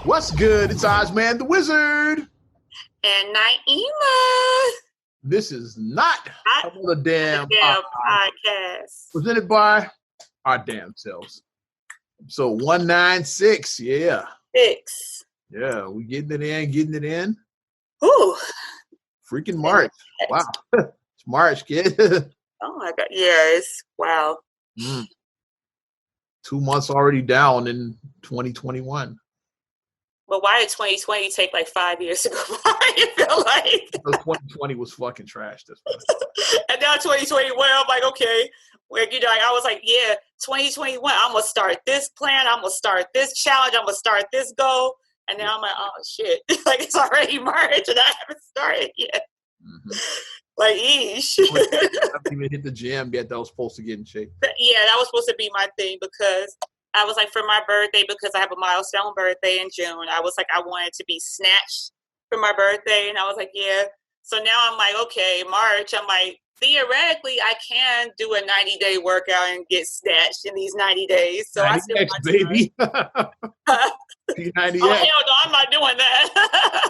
What's good? It's Ozman the Wizard. And Naima. This is not another damn podcast. Presented by our damn selves. So 196, yeah. 6. Yeah, we getting it in. Ooh. Freaking March. Wow. It's March, kid. Oh my God. Yeah, it's wow. 2 months already down in 2021. But why did 2020 take like 5 years to go by? I feel like because 2020 was fucking trash. And now 2021, I'm like, okay. I was like, yeah, 2021, I'm going to start this plan. I'm going to start this challenge. I'm going to start this goal. And now I'm like, oh, shit. Like, it's already March and I haven't started yet. Mm-hmm. Like, yeesh. I haven't even hit the gym yet. That was supposed to get in shape. Yeah, that was supposed to be my thing because I was like, for my birthday, because I have a milestone birthday in June, I was like, I wanted to be snatched for my birthday. And I was like, yeah. So now I'm like, okay, March. I'm like, theoretically, I can do a 90-day workout and get snatched in these 90 days. So I still want to baby. P90X. Oh, hell no, I'm not doing that.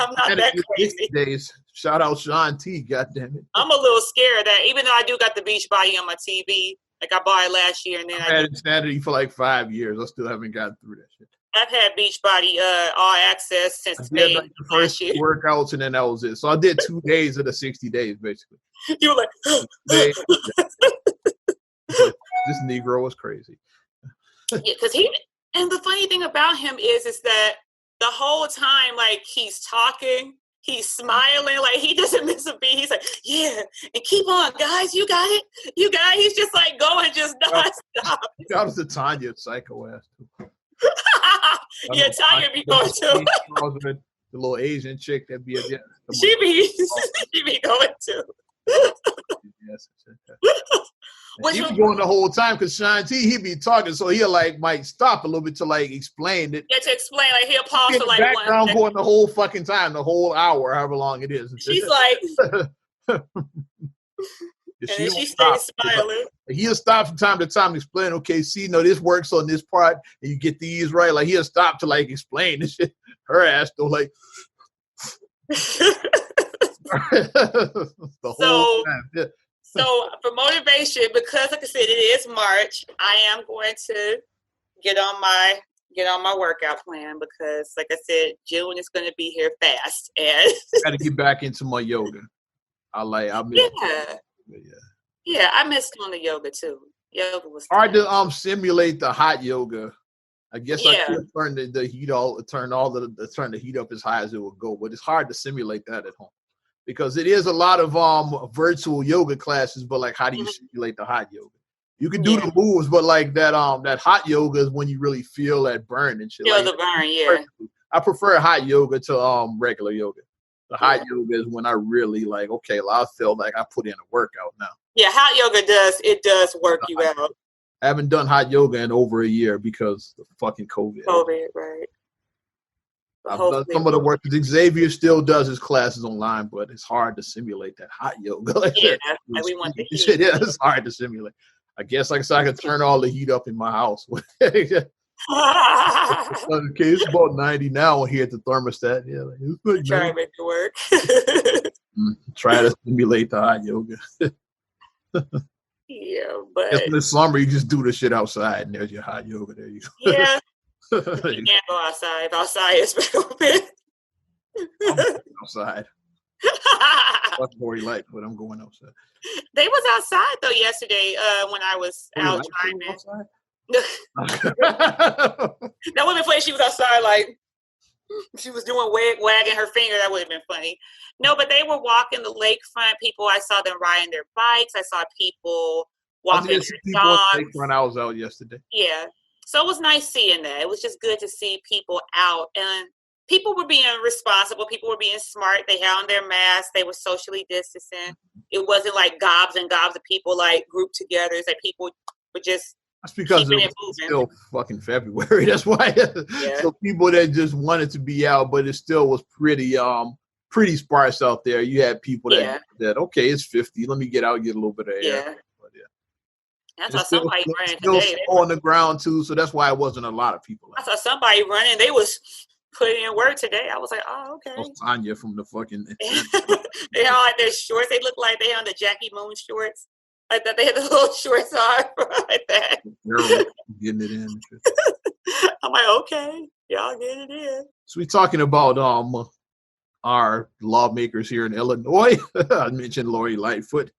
I'm not that crazy. Days. Shout out Sean T, goddamn it. I'm a little scared of that, even though I do got the Beachbody on my TV. Like I bought it last year, and then I had Insanity for like 5 years. I still haven't gotten through that shit. I've had Beachbody All Access since May. Like the first workouts, and then that was it. So I did 2 days of the 60 days, basically. You were like, this Negro was crazy. Yeah, because and the funny thing about him is that the whole time, like he's talking, he's smiling, like he doesn't miss a beat. He's like, yeah, and keep on, guys, you got it. You got it. He's just like going just nonstop. That was the Tanya psycho ass too. Yeah, Tanya be going too. The little Asian chick that be she be going too. Yes. He be going the whole time because Sean T, he be talking, so he'll like might stop a little bit to like explain it. Yeah, to explain, like he'll pause for like background going the whole fucking time, the whole hour, however long it is. She's like, and then she stays smiling. He'll stop from time to time to explain. Okay, see, this works on this part, and you get these right. Like he'll stop to like explain this shit. Her ass though, like the whole time. Yeah. So for motivation, because like I said, it is March, I am going to get on my workout plan because like I said, June is going to be here fast. And I got to get back into my yoga. I missed doing the yoga too. Yoga was hard to simulate the hot yoga. I guess I could turn the heat turn the heat up as high as it would go, but it's hard to simulate that at home. Because it is a lot of virtual yoga classes, but like, how do you simulate the hot yoga? You can do the moves, but like that hot yoga is when you really feel that burn and shit. Feel the burn, yeah. I prefer hot yoga to regular yoga. The hot yoga is when I really like, okay, I feel like I put in a workout now. Yeah, hot yoga does work you out. I haven't done hot yoga in over a year because of fucking COVID. Right. I've done some of the work. Xavier still does his classes online, but it's hard to simulate that hot yoga. Like we want the heat. Yeah, it's hard to simulate. I guess like I said, I can turn all the heat up in my house. Okay, it's about 90 now here at the thermostat. Yeah, like, try to make it work. Try to simulate the hot yoga. Yeah, but in the summer you just do the shit outside, and there's your hot yoga. There you go. Yeah. You can't go outside. If outside is back open. I'm outside. That's more like, but I'm going outside. They was outside though yesterday when I was out driving. That woman played. She was outside like she was doing wagging her finger. That would have been funny. No, but they were walking the lakefront. People, I saw them riding their bikes. I saw people walking their dogs. I was out yesterday. Yeah. So it was nice seeing that. It was just good to see people out. And people were being responsible. People were being smart. They had on their masks. They were socially distancing. It wasn't like gobs and gobs of people like grouped together. It's like people were just That's because it was still fucking February. That's why. Yeah. So people that just wanted to be out, but it still was pretty sparse out there. You had people that okay, it's 50. Let me get out and get a little bit of air. Yeah. I saw somebody running still today. On the ground too, so that's why it wasn't a lot of people. I saw somebody running. They was putting in work today. I was like, oh, okay. Oh, Tanya from the fucking. They all had their shorts. They looked like they had the Jackie Moon shorts. Like that, they had the little shorts on like that. Getting it in. I'm like, okay, y'all getting it in. So we talking about our lawmakers here in Illinois. I mentioned Lori Lightfoot.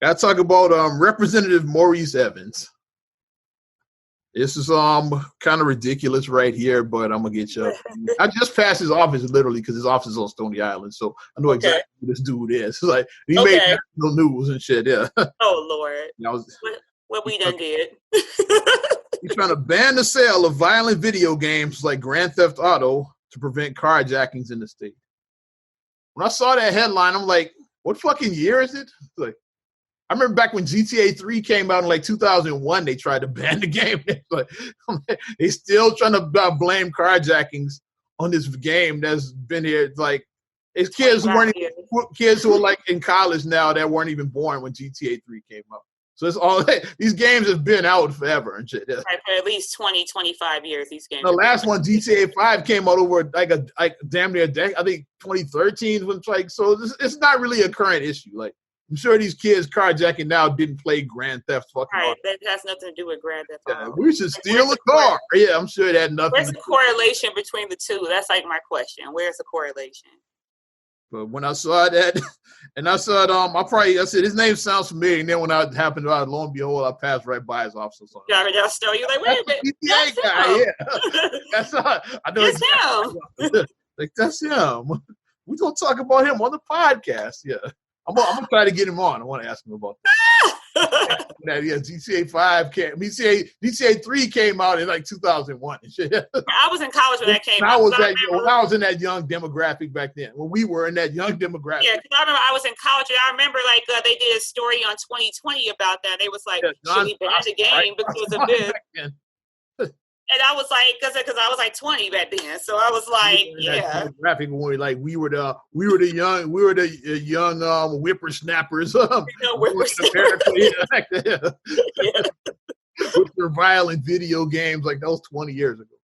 Got to talk about Representative Maurice Evans. This is kind of ridiculous right here, but I'm gonna get you. I just passed his office literally because his office is on Stony Island, so I know exactly who this dude is. It's like he made national news and shit. Yeah. Oh Lord. What we done did. He's trying to ban the sale of violent video games like Grand Theft Auto to prevent carjackings in the state. When I saw that headline, I'm like, what fucking year is it? Like, I remember back when GTA 3 came out in like 2001, they tried to ban the game. They still trying to blame carjackings on this game that's been here. Like, it's kids who are like in college now that weren't even born when GTA 3 came out. So it's all these games have been out forever and shit. Right, for at least 20, 25 years. These games. The last one, GTA 5, came out over like damn near a decade. I think 2013 was like, so it's not really a current issue. Like, I'm sure these kids carjacking now didn't play Grand Theft fucking Right, that has nothing to do with Grand Theft Auto. We should steal a car. Yeah, I'm sure that had nothing. Where's the correlation between the two? That's like my question. Where's the correlation? But when I saw that, and I saw it, I said his name sounds familiar. And then when I happened to, lo and behold, I passed right by his office or something. Yeah, I mean, that's still, you're like, wait a minute. That's guy, yeah. That's I know it's him. Like, that's him. We're going to talk about him on the podcast. Yeah. I'm going to try to get him on. I want to ask him about that. Yeah, GTA 5 GTA 3 came out in like 2001 and shit. I was in college when that came out. I was in that young demographic back then. When we were in that young demographic. Yeah, because I remember I was in college and I remember like they did a story on 2020 about that. They was like, should we ban the game because of this? And I was like, because I was like 20 back then, so I was like, yeah. Demographic when we were the young whippersnappers. With their violent video games, like that was 20 years ago.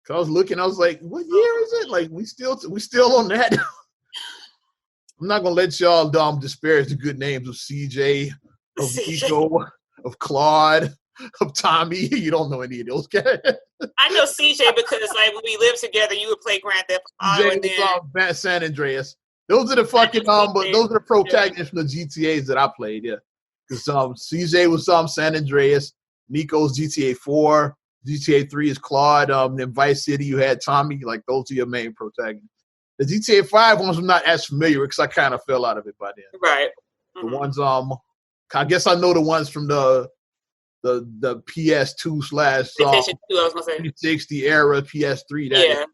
So I was looking, I was like, what year is it? Like we still on that. I'm not gonna let y'all disparage the good names of CJ, of Nico, of Claude, of Tommy. You don't know any of those guys. I know CJ because like when we lived together, you would play Grand Theft Auto. CJ was San Andreas. Those are the fucking those are the protagonists from the GTAs that I played. Yeah, because CJ was San Andreas, Nico's GTA 4, GTA 3 is Claude. In Vice City you had Tommy. Like those are your main protagonists. The GTA 5 ones I'm not as familiar with because I kind of fell out of it by then. Right. The ones I guess I know the ones from the PS2 / 360 era, PS3. Yeah.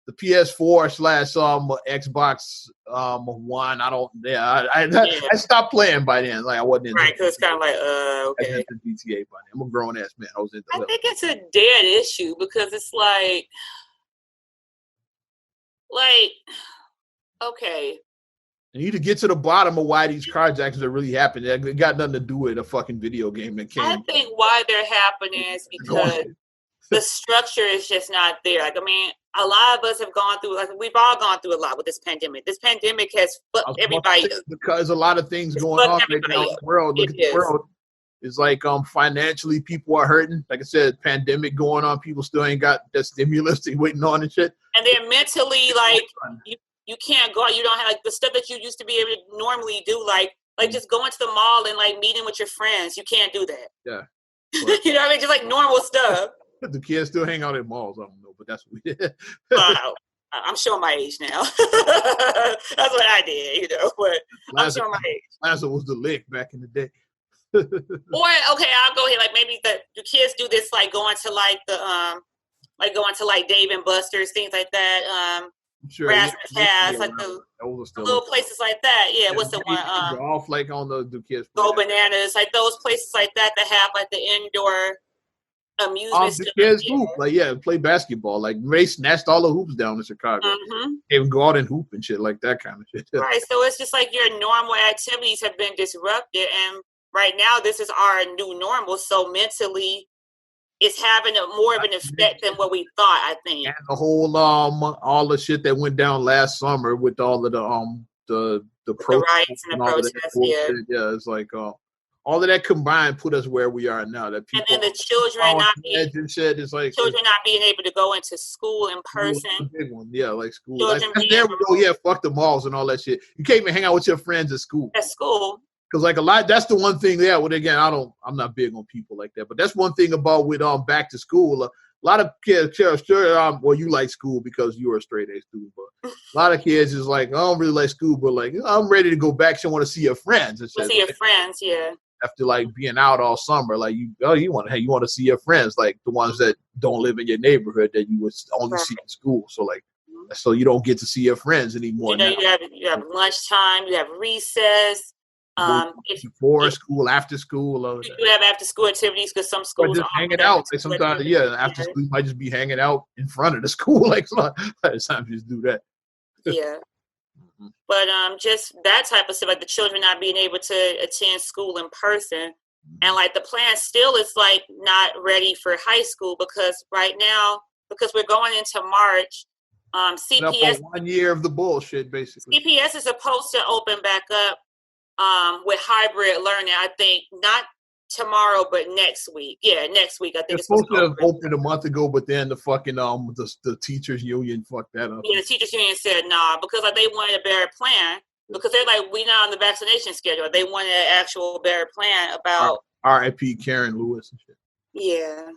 The PS4 / Xbox One. I stopped playing by then. Like I wasn't into right because it's kind of like okay. I was into GTA by then. I'm a grown ass man. I think it's a dead issue because it's like okay. And you need to get to the bottom of why these carjackings are really happening. It got nothing to do with a fucking video game that came. I think why they're happening is because the structure is just not there. Like, I mean, a lot of us have gone through, like, we've all gone through a lot with this pandemic. This pandemic has fucked everybody up. Because a lot of things going on right now in the world. Look at the world. It's like financially people are hurting. Like I said, pandemic going on. People still ain't got that stimulus they waiting on and shit. And then mentally, like, you can't go out. You don't have like the stuff that you used to be able to normally do, like just going to the mall and like meeting with your friends. You can't do that. Yeah. You know what I mean? Just like normal stuff. The kids still hang out at malls. I don't know, but that's what we did. Wow. I'm showing my age now. That's what I did, you know. But I'm showing my age. Lazo was the lick back in the day. Or okay, I'll go ahead. Like maybe the kids do this, like going to like Dave and Buster's, things like that. Sure, Rasmus has like the little places like that. Yeah, what's the one? Off like on the kids. Go Bananas, like those places like that have like the indoor amusement the kids hoop, like play basketball. Like they snatched all the hoops down in Chicago. Even go out and hoop and shit like that kind of shit. Right. So it's just like your normal activities have been disrupted, and right now this is our new normal. So mentally, it's having more of an effect than what we thought, I think. And the whole all the shit that went down last summer with all of the riots and the protests. Yeah, it's like all of that combined put us where we are now. That people and then the children not being shit, it's like children not being able to go into school in person. Big one. Yeah, like school. Like, there we go. Yeah, fuck the malls and all that shit. You can't even hang out with your friends at school. At school. Because like a lot, that's the one thing. Yeah, well, again, I'm not big on people like that. But that's one thing about with back to school. A lot of kids, well, you like school because you were a straight A student. But a lot of kids is like, I don't really like school, but like I'm ready to go back. So I want to see your friends. See your friends, yeah. After like being out all summer, like you want to see your friends, like the ones that don't live in your neighborhood that you would only see in school. So like, so you don't get to see your friends anymore. You have lunchtime, you have recess. Before school, after school, you have after school activities because some schools just hanging out. Like sometimes, after school you might just be hanging out in front of the school. Like a lot of times, just do that. Yeah. But just that type of stuff, like the children not being able to attend school in person, and like the plan still is like not ready for high school because right now, because we're going into March, CPS 1 year of the bullshit basically. CPS is supposed to open back up with hybrid learning. I think not tomorrow, but next week. Yeah, next week. I think it's supposed to have opened a month ago, but then the fucking the teachers union fucked that up. Yeah, the teachers union said nah because like they wanted a better plan because they're like we not on the vaccination schedule. They wanted an actual better plan about R.I.P. Karen Lewis and shit. Yeah.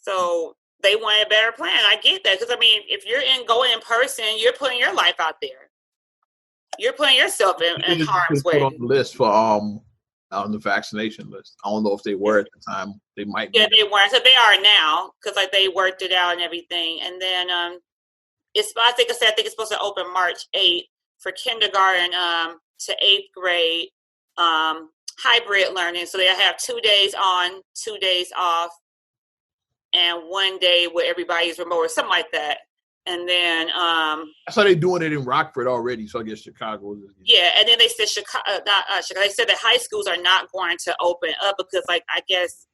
So they wanted a better plan. I get that because I mean, if you're going in person, you're putting your life out there. You're putting yourself in harm's way. Put on the list for on the vaccination list. I don't know if they were at the time. They might. Yeah, they weren't. So they are now because like they worked it out and everything. And then I think it's supposed to open March 8th for kindergarten to 8th grade hybrid learning. So they have 2 days on, 2 days off, and 1 day where everybody's remote or something like that. And then that's how they're doing it in Rockford already. So I guess Chicago is. Yeah, and then they said they said that high schools are not going to open up because, like, I guess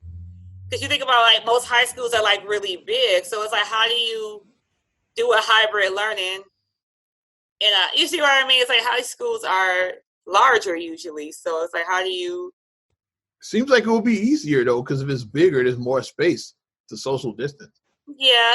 because you think about like most high schools are like really big, so it's like how do you do a hybrid learning? And you see what I mean? It's like high schools are larger usually, so it's like how do you? Seems like it will be easier though because if it's bigger, there's more space to social distance. Yeah.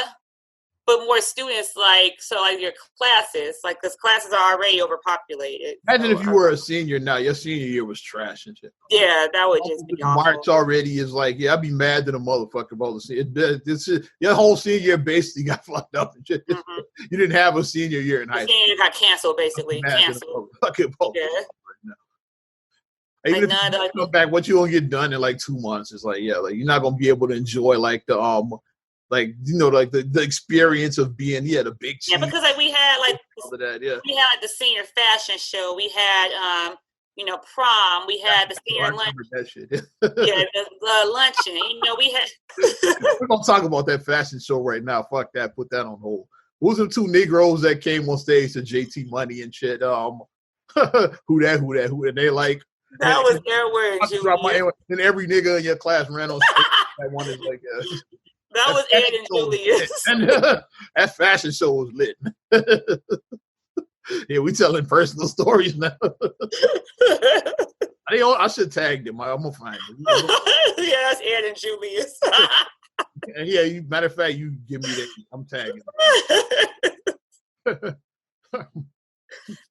But more students, like your classes, like because classes are already overpopulated. Imagine if you were a senior now, your senior year was trash and shit. Yeah, that would just be awful. March already is like, I'd be mad that a motherfucker about your whole senior year basically got fucked up and shit. Mm-hmm. You didn't have a senior year in high school. Senior year got canceled, basically. Canceled. Even if you come back, what you gonna get done in like 2 months? It's like, you're not gonna be able to enjoy like the like like the experience of being the big because like we had like all of that, we had like the senior fashion show, we had prom, we had the senior lunch, that shit. the luncheon, we had we're gonna talk about that fashion show right now. Fuck that, put that on hold. What was them two Negroes that came on stage to JT Money and shit? Who that and they like that was their word, and every nigga in your class ran on stage. That one is like that was Ed and Julius. And that fashion show was lit. Yeah, we telling personal stories now. I should tag them. I'm gonna find them. Yeah, that's Ed and Julius. Yeah, matter of fact, you give me that. I'm tagging.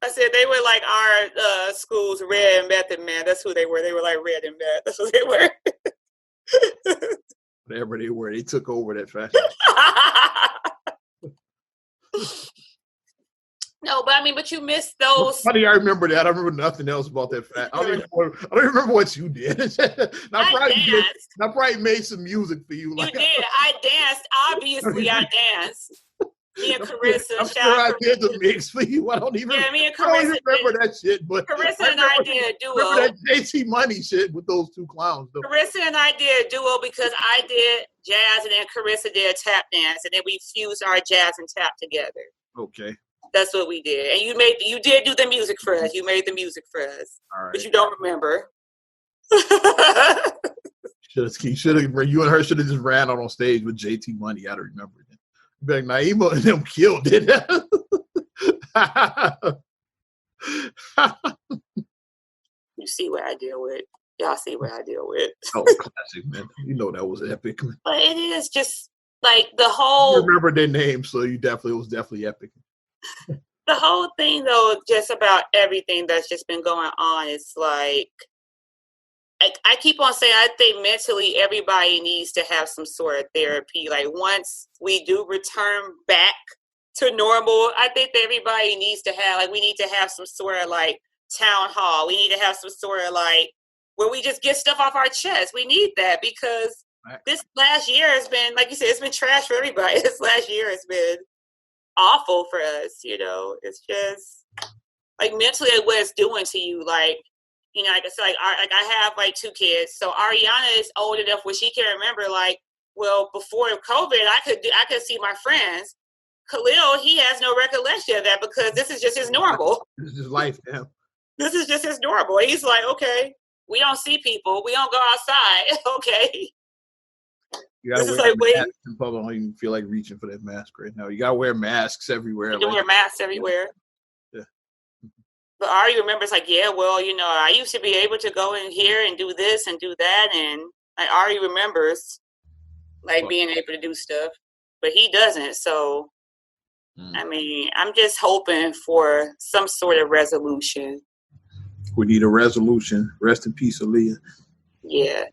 I said they were like our school's Red and Method Man. That's who they were. They were like Red and Meth. That's what they were. Whatever they were, they took over that fashion. No, but you missed those. Funny, I remember that. I remember nothing else about that fashion. I don't remember what you did. I probably made some music for you. You did. I danced. Obviously, I danced. Me and Carissa. I'm sure I did the mix for you. I don't even. Yeah, me and Carissa. I don't remember that shit, but Carissa and I did a duo. Remember that JT Money shit with those two clowns, though. Carissa and I did a duo because I did jazz and then Carissa did a tap dance, and then we fused our jazz and tap together. Okay. That's what we did, and you did do the music for us. You made the music for us, all right. But you don't remember. Should have. You and her should have just ran out on stage with JT Money. I don't remember it. Be like Naima and them killed it. You see what I deal with. Y'all see what I deal with. Oh, classic, man. You know that was epic. But it is just like the whole. You remember their names, so it was definitely epic. The whole thing, though, just about everything that's just been going on, is like I keep on saying, I think mentally everybody needs to have some sort of therapy. Like once we do return back to normal, I think that everybody needs to have, like, we need to have some sort of like town hall. We need to have some sort of like where we just get stuff off our chest. We need that because this last year has been, like you said, it's been trash for everybody. This last year has been awful for us. It's just like mentally what it's doing to you. Like, like I said, I have like 2 kids. So Ariana is old enough where she can remember, like, well, before COVID, I could see my friends. Khalil, he has no recollection of that because this is just his normal. This is his life, man. This is just his normal. He's like, okay, we don't see people. We don't go outside. Okay. You gotta wear masks in public. I don't even feel like reaching for that mask right now. You gotta wear masks everywhere. You wear masks everywhere. Yeah. But Ari remembers, like, yeah, well, I used to be able to go in here and do this and do that, and like Ari remembers, like, being able to do stuff, but he doesn't. So, I mean, I'm just hoping for some sort of resolution. We need a resolution. Rest in peace, Aaliyah. Yeah,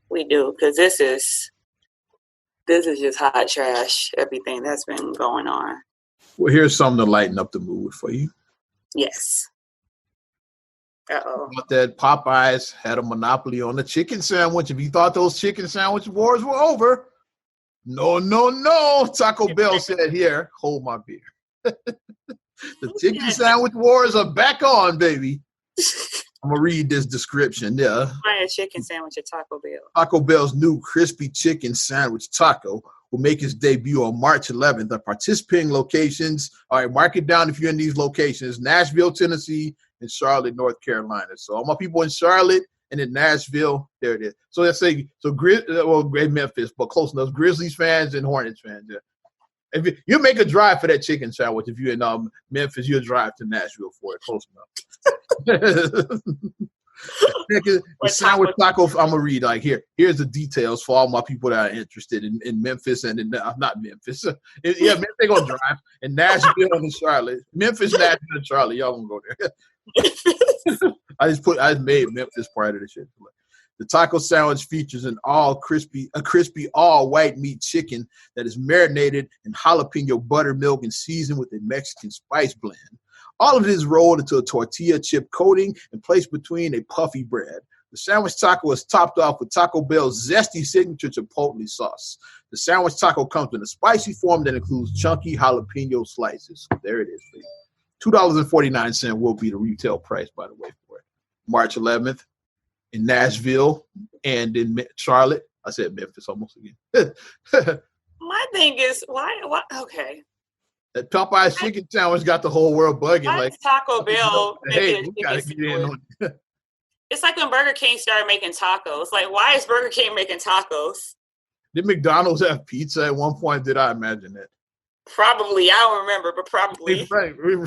we do, because this is just hot trash, everything that's been going on. Well, here's something to lighten up the mood for you. Yes. Uh-oh. But that Popeyes had a monopoly on the chicken sandwich. If you thought those chicken sandwich wars were over, no. Taco Bell said, here, hold my beer. The chicken sandwich wars are back on, baby. I'm going to read this description. Yeah. Buy a chicken sandwich at Taco Bell. Taco Bell's new crispy chicken sandwich taco will make its debut on March 11th at participating locations. All right, mark it down if you're in these locations: Nashville, Tennessee, and Charlotte, North Carolina. So all my people in Charlotte and in Nashville, there it is. So let's say, great Memphis, but close enough. Grizzlies fans and Hornets fans. Yeah. If you make a drive for that chicken sandwich, if you're in Memphis, you'll drive to Nashville for it. Close enough. The sandwich taco, I'm gonna read like here's the details for all my people that are interested in Memphis and in not Memphis. Yeah, they're gonna drive in Nashville and Charlotte. Memphis, Nashville, and Charlotte. Y'all gonna go there. I just made Memphis part of the shit. The taco sandwich features a crispy all white meat chicken that is marinated in jalapeno buttermilk and seasoned with a Mexican spice blend. All of it is rolled into a tortilla chip coating and placed between a puffy bread. The sandwich taco is topped off with Taco Bell's zesty signature chipotle sauce. The sandwich taco comes in a spicy form that includes chunky jalapeno slices. There it is, please. $2.49 will be the retail price, by the way, for it. March 11th in Nashville and in Charlotte. I said Memphis almost again. My thing is, why? Okay. That Popeye's chicken sandwich got the whole world bugging. Why like Taco Bell hey, we gotta get in on it. It's like when Burger King started making tacos. Like, why is Burger King making tacos? Did McDonald's have pizza at one point? Did I imagine that? Probably. I don't remember, but probably.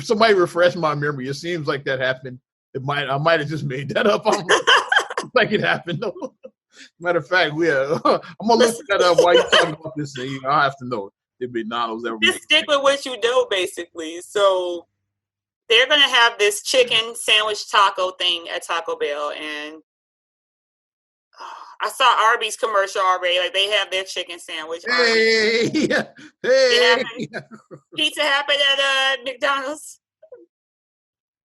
Somebody refresh my memory. It seems like that happened. I might have just made that up. Like it happened. No. Matter of fact, I'm gonna look that up while you're talking about this thing. I have to know if McDonald's ever. Just stick with what you know, basically. So they're gonna have this chicken sandwich taco thing at Taco Bell, and I saw Arby's commercial already. Like, they have their chicken sandwich. Hey, Pizza happened at McDonald's.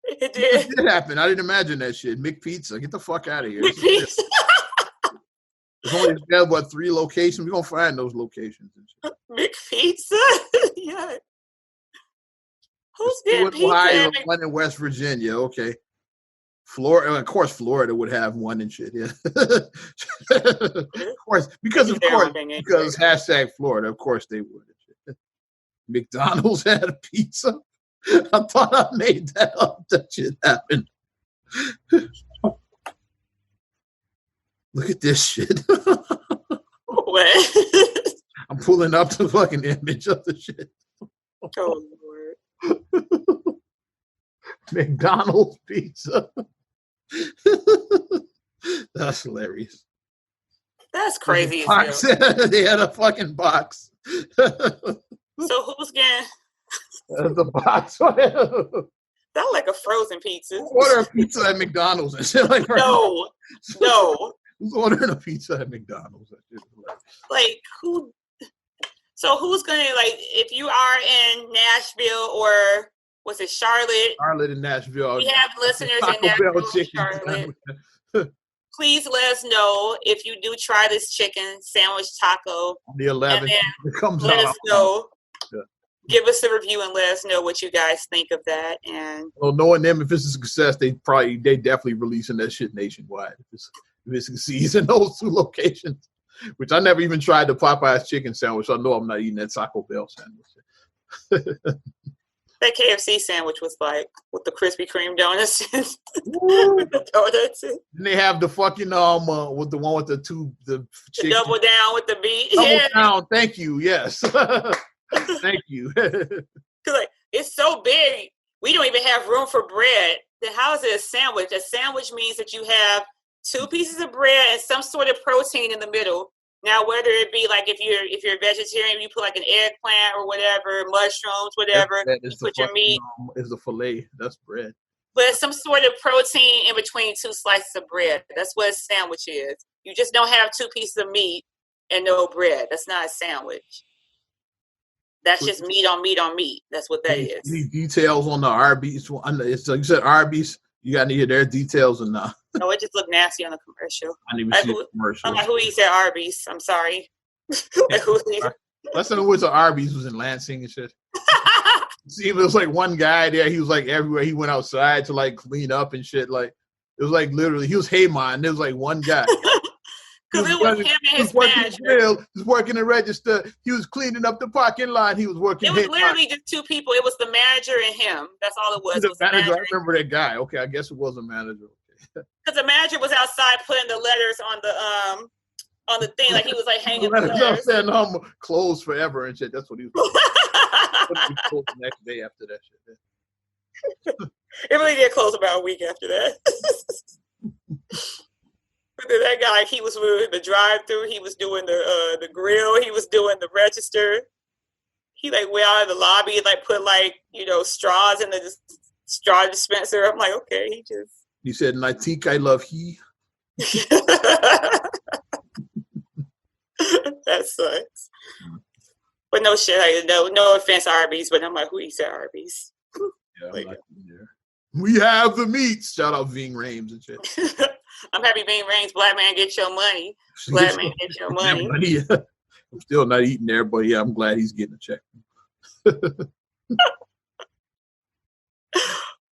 It did. It happen. I didn't imagine that shit. McPizza, get the fuck out of here. McPizza. There's only 3 locations. We're gonna find those locations. McPizza. Yeah. Who's getting pizza? Ohio, one in West Virginia. Okay. Florida, of course, Florida would have one and shit. Yeah, of course, because hashtag Florida. Of course, they would. McDonald's had a pizza. I thought I made that up. That shit happened. Look at this shit. What? I'm pulling up the fucking image of the shit. Oh Lord. McDonald's pizza. That's hilarious. That's crazy. They had a fucking box. So who's getting the box? That like a frozen pizza. Order a pizza at McDonald's and shit like no. Who's ordering a pizza at McDonald's? Like who? So who's gonna like if you are in Nashville or was it Charlotte? Charlotte and Nashville. We have listeners in Nashville, Charlotte. Please let us know if you do try this chicken sandwich taco. On the 11th, it comes let us know. Yeah. Give us a review and let us know what you guys think of that. And well, knowing them, if it's a success, they definitely releasing that shit nationwide. If it succeeds in those two locations, which I never even tried the Popeye's chicken sandwich. So I know I'm not eating that Taco Bell sandwich. That KFC sandwich was like with the Krispy Kreme donuts. With the donuts. And they have the fucking with the one with the chicken. Double down with the beat. Double down. Thank you. Yes. Thank you. Like it's so big, we don't even have room for bread. Then how is it a sandwich? A sandwich means that you have 2 pieces of bread and some sort of protein in the middle. Now, whether it be like if you're a vegetarian, you put like an eggplant or whatever, mushrooms, whatever. You put your meat. Is the fillet? That's bread. But it's some sort of protein in between 2 slices of bread. That's what a sandwich is. You just don't have 2 pieces of meat and no bread. That's not a sandwich. That's just meat on meat on meat. That's what that is. Any details on the Arby's? It's like you said, Arby's. You got any of their details or not? No, it just looked nasty on the commercial. I didn't even see the commercial. I'm like, who eats at Arby's? I'm sorry. Last time it was at Arby's was in Lansing and shit. See, it was like one guy there. He was like everywhere. He went outside to like clean up and shit. Like it was like literally, he was Haymon. There was like one guy. Because it was him and his manager. He was working the register. He was cleaning up the parking lot. He was working. It was literally just 2 people. It was the manager and him. That's all it was. The manager. I remember that guy. Okay, I guess it was a manager. Because the manager was outside putting the letters on the thing, like he was like hanging the letters. Saying, closed forever and shit. That's what he was. He closed the next day after that shit. It really did close about a week after that. But then that guy, he was with the drive-through. He was doing the grill. He was doing the register. He like went out of the lobby and like put like straws in the straw dispenser. I'm like, okay, he just. He said, "I think I love he." That sucks. But no shit, no offense, Arby's, but I'm like, who eats at Arby's? Yeah, like, we have the meats. Shout out Ving Rhames and shit. I'm happy Ving Rhames. Black man, get your money. Black man, get your money. I'm still not eating there, but yeah, I'm glad he's getting a check.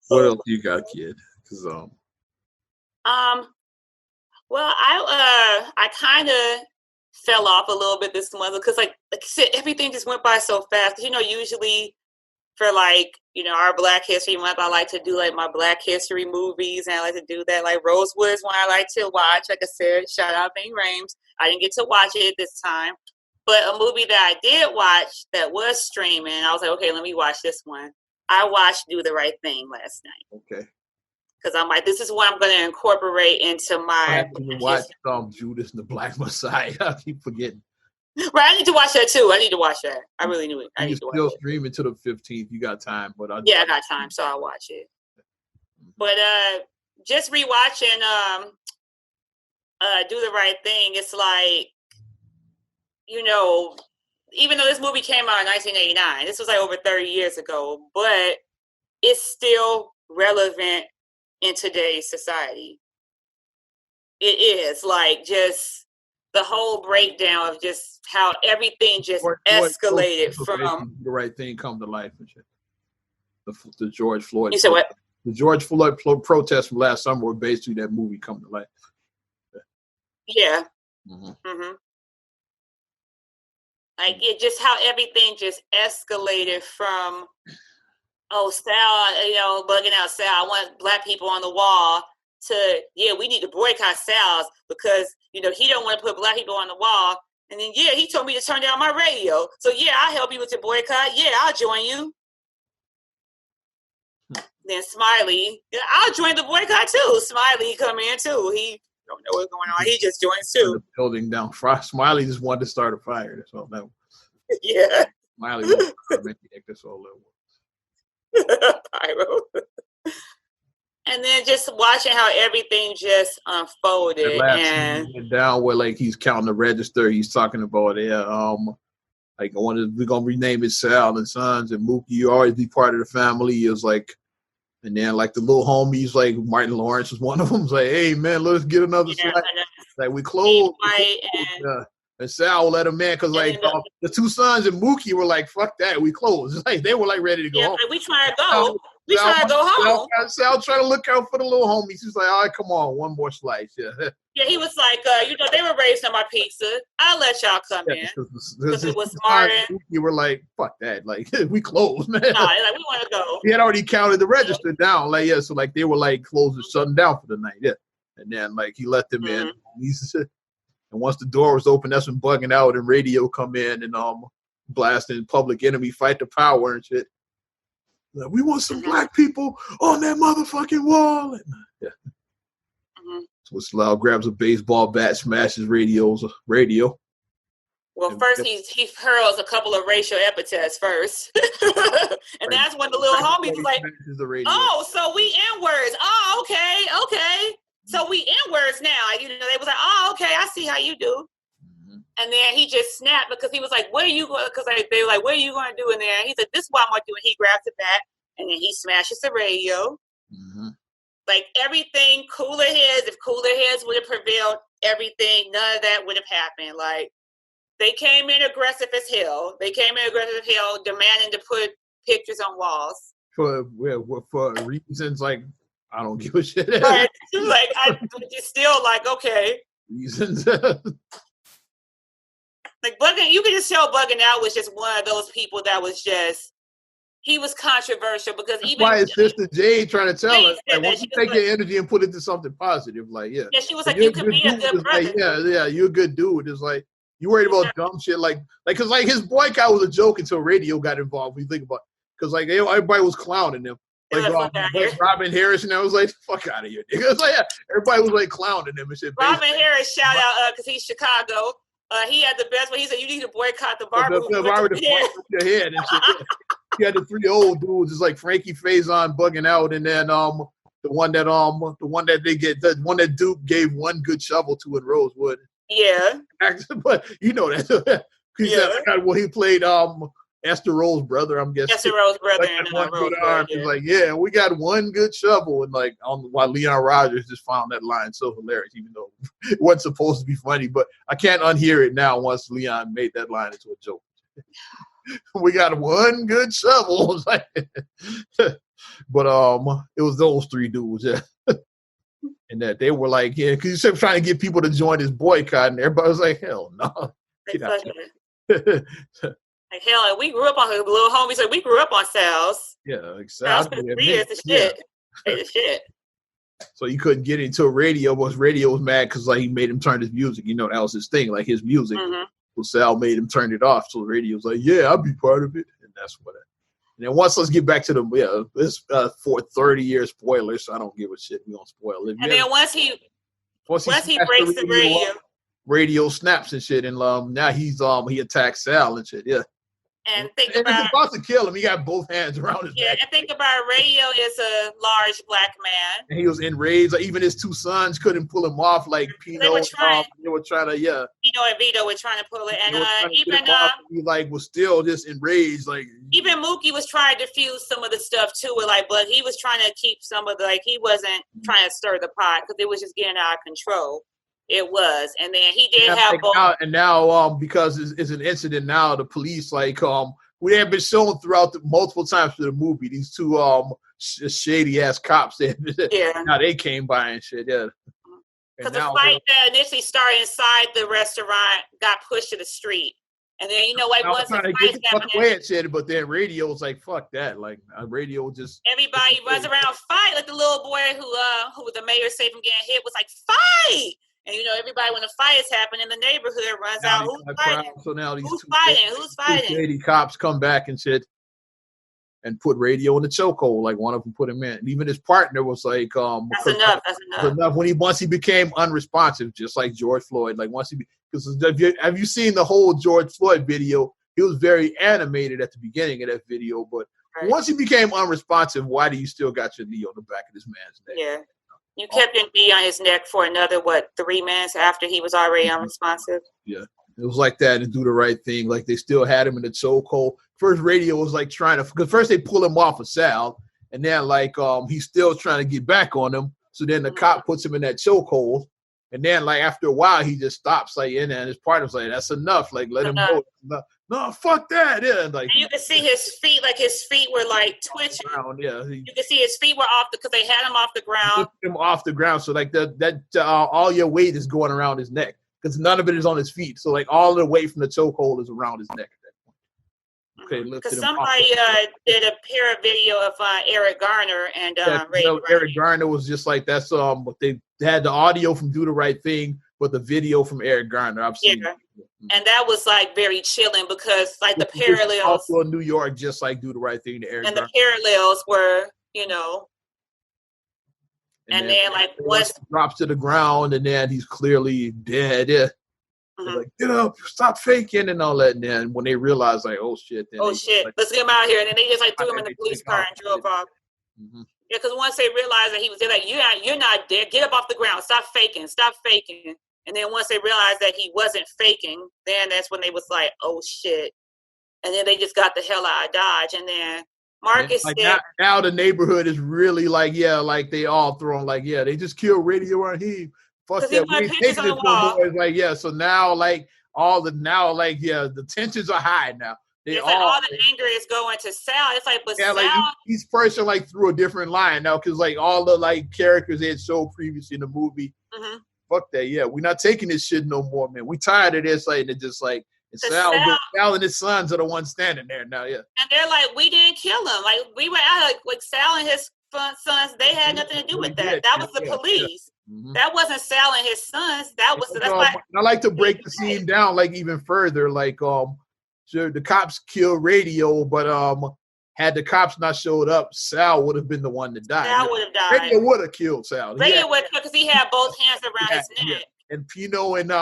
What else you got, kid? Well, I kind of fell off a little bit this month because, like I said, everything just went by so fast. Usually for our Black History Month, I like to do like my Black History movies, and I like to do that. Like Rosewood's one I like to watch. Like I said, shout out Ving Rhames. I didn't get to watch it this time, but a movie that I did watch that was streaming, I was like, okay, let me watch this one. I watched Do the Right Thing last night. Okay. Because I'm like, this is what I'm going to incorporate into my. I haven't even watched Judas and the Black Messiah. I keep forgetting. Right, I need to watch that too. I need to watch that. I really knew it. I need to watch it. Still streaming to the 15th. You got time, but I got time, so I'll watch it. But just rewatching Do the Right Thing, it's like, even though this movie came out in 1989, this was like over 30 years ago, but it's still relevant in today's society. It is like just the whole breakdown of just how everything just escalated from the right thing come to life and shit. the George Floyd. You said what? The George Floyd protests from last summer were basically that movie come to life. Yeah. Like just how everything just escalated from, Sal, bugging out Sal. I want black people on the wall to, we need to boycott Sal's because, he don't want to put black people on the wall. And then, he told me to turn down my radio. So, I'll help you with your boycott. I'll join you. Then Smiley, I'll join the boycott too. Smiley come in too. He don't know what's going on. He just joins too. The building down. Smiley just wanted to start a fire. That's all that was. Yeah. Smiley wanted to make the that's all that was. Pyro. And then just watching how everything just unfolded and down where like he's counting the register. He's talking about like we're gonna rename it Sal and Sons and Mookie. You always be part of the family. It was like. And then, like, the little homies, like, Martin Lawrence was one of them. Was like, hey, man, let's get another slide. Like, we closed. And Sal let him in because, like, the two sons and Mookie were like, fuck that, we closed. Like, they were, like, ready to go home. Like, we trying to go. We trying to go home. Sal trying to look out for the little homies. He's like, all right, come on, one more slice. Yeah, he was like, they were raised on my pizza. I'll let y'all come in. Because it was smart. You were like, fuck that. Like, we closed, man. No, like, we want to go. He had already counted the register down. Like, so, like, they were, like, closing, shutting down for the night. And then, like, he let them in. And once the door was open, that's when Bugging Out and Radio come in and blasting Public Enemy, Fight the Power and shit. Like, we want some black people on that motherfucking wall. And, So Slough grabs a baseball bat, smashes radio. Well, first he hurls a couple of racial epithets first. And that's when the little homie was like, oh, so we N-words. Oh, okay. So we N-words now. They was like, oh, okay, I see how you do. And then he just snapped because he was like, what are you going to, because they were like, what are you going to do in there? And he said, this is what I'm going to do. And he grabs the bat and then he smashes the radio. Like everything, cooler heads, if cooler heads would have prevailed, everything, none of that would have happened. Like they came in aggressive as hell. Demanding to put pictures on walls. For reasons like, I don't give a shit. Right. Like, I just still like, okay. Reasons. Like Bugging, you could just tell Bugging Out was just one of those people that was just, he was controversial because that's even why his sister Jade trying to tell us, like, once you take your energy and put it into something positive, like, yeah, she was like, you could be a good brother. Like, yeah, you're a good dude. It's like, you worried about dumb shit, like, cause like his boycott was a joke until radio got involved. When you think about it. Cause like everybody was clowning him. Like Robin Harris, and I was like, fuck out of here, nigga. It's like, everybody was like clowning him and shit. Robin Harris, shout out, because he's Chicago. He had the best one. He said, you need to boycott the barber. The barber to your head and shit. He had the three old dudes, just like Frankie Faison, Bugging Out, and then the one that Duke gave one good shovel to in Rosewood. Yeah. But you know that. Well, he played Esther Roll's brother, I'm guessing. Esther Roll's brother. He's like, yeah, we got one good shovel. And like, while Leon Rogers just found that line so hilarious, even though it wasn't supposed to be funny. But I can't unhear it now once Leon made that line into a joke. We got one good shovel. But it was those three dudes, yeah. And that they were like, yeah, because he kept trying to get people to join his boycott, and everybody was like, hell no. Like hell, we grew up on her little homies. Like we grew up on Sal's. Yeah, exactly. The shit. The shit. So he couldn't get into a radio. But radio was mad because like he made him turn his music. You know, that was his thing. Like his music. So Sal made him turn it off. So the radio was like, yeah, I'll be part of it, and that's what. And then once let's get back to this for 30-year spoiler. So I don't give a shit. We don't spoil it. And then once he breaks the radio snaps and shit, and now he attacks Sal and shit. Yeah. And he's about to kill him. He got both hands around his back. And think about Radio is a large black man. And he was enraged. Like, even his two sons couldn't pull him off. Like Pino, they were trying to, Pino and Vito were trying to pull it, and even he was still just enraged. Like even Mookie was trying to diffuse some of the stuff too. But he was trying to keep some of the he wasn't trying to stir the pot because it was just getting out of control. It was, and then he did have both. Now, because it's an incident now, the police we have been shown throughout multiple times through the movie. These two shady ass cops. Now they came by and shit. Yeah. Because the fight that initially started inside the restaurant got pushed to the street. And then, like, once the fight's happening. But then radio was like, fuck that. Like, radio just. Everybody runs around, fight. Like the little boy who the mayor saved from getting hit was like, fight. And, everybody, when the fight is happening in the neighborhood, runs out. Who's fighting? So now these Who's fighting? Shady cops come back and shit and put radio in the chokehold. Like, one of them put him in. And even his partner was like, that's enough. That's enough. Once he became unresponsive, just like George Floyd. Like, because have you seen the whole George Floyd video? He was very animated at the beginning of that video, but once he became unresponsive, why do you still got your knee on the back of this man's neck? Yeah. You kept your knee on his neck for another, 3 minutes after he was already unresponsive? Yeah. It was like that and Do the Right Thing. Like, they still had him in the chokehold. First, radio was like because first they pull him off of Sal, and then like he's still trying to get back on him. So then the cop puts him in that chokehold, and then like after a while he just stops like and his partner's like, that's enough. Like, let him go. No, fuck that. Yeah, like, and you can see his feet. Like, his feet were like twitching. Yeah, you can see his feet were off because they had him off the ground. Him off the ground. So like that all your weight is going around his neck because none of it is on his feet. So like all the weight from the chokehold is around his neck. Okay, because somebody did a pair of video of Eric Garner and Eric Garner was just like that's but they had the audio from Do the Right Thing, but the video from Eric Garner I've seen. Yeah. And that was like very chilling because like the parallels also in New York, just like Do the Right Thing to Eric and Garner. The parallels were, and then like West drops to the ground and then he's clearly dead. Yeah. Like, get up, stop faking and all that. And then when they realize like, oh shit, let's get him out of here. And then they just like threw him in the police car and drove off. Yeah, because once they realized that he was there, like, you're not dead. Get up off the ground. Stop faking. And then once they realized that he wasn't faking, then that's when they was like, oh shit. And then they just got the hell out of Dodge. And then Marcus said, now the neighborhood is really like, like they all thrown like, they just killed Radio on him. Fuck that. We ain't taking it no more. It's like, so now like the tensions are high now. It's like all the anger is going to Sal. It's like, but Sal, like each person like threw a different line now because like all the like characters they had showed previously in the movie. Fuck that. Yeah, we're not taking this shit no more, man. We tired of this. Like, and it just like Sal and his sons are the ones standing there now. Yeah, and they're like, we didn't kill him. Like we were out. Like Sal and his sons, they had nothing to do with that. That was the police. That wasn't Sal and his sons. That was that's why I like to break the scene down like even further. Like sure, the cops killed Radio, but had the cops not showed up, Sal would have been the one to die. Sal would have died. Radio would have killed Sal. Radio would because he had both hands around his neck. Yeah. And Pino and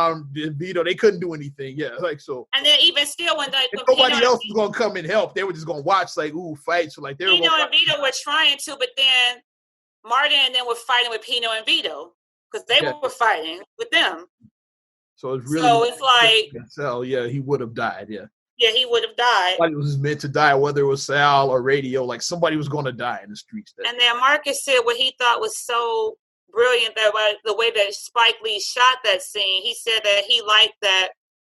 Vito, they couldn't do anything. Yeah, like so. And then even still, when nobody else was gonna come and help, they were just gonna watch like fights. So like they were. Pino and Vito were trying to, but then Martin and them were fighting with Pino and Vito because they were fighting with them. So it's really. So it's like Sal, he would have died. Yeah. Yeah, he would have died. Somebody was meant to die, whether it was Sal or Radio. Like somebody was going to die in the streets. And then Marcus said what he thought was so brilliant that the way that Spike Lee shot that scene. He said that he liked that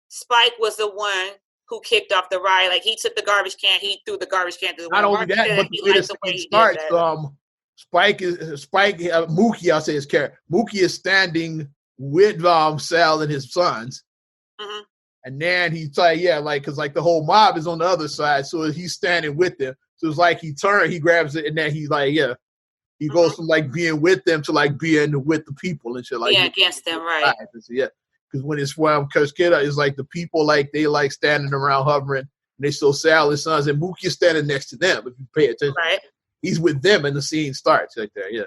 Spike was the one who kicked off the riot. Like he took the garbage can, he threw the garbage can to the wall. Not only that, but the way it starts. Mookie, I'll say his character. Mookie is standing with Sal and his sons. And then he's like, because like the whole mob is on the other side, so he's standing with them. So it's like he grabs it, and then he's like, he goes from like being with them to like being with the people and shit. Like against them, right? Yeah, because when it's because Kidda is like the people, like they like standing around hovering, and they show Sal and sons, and Mookie is standing next to them. If you pay attention, right? He's with them, and the scene starts right there. Yeah.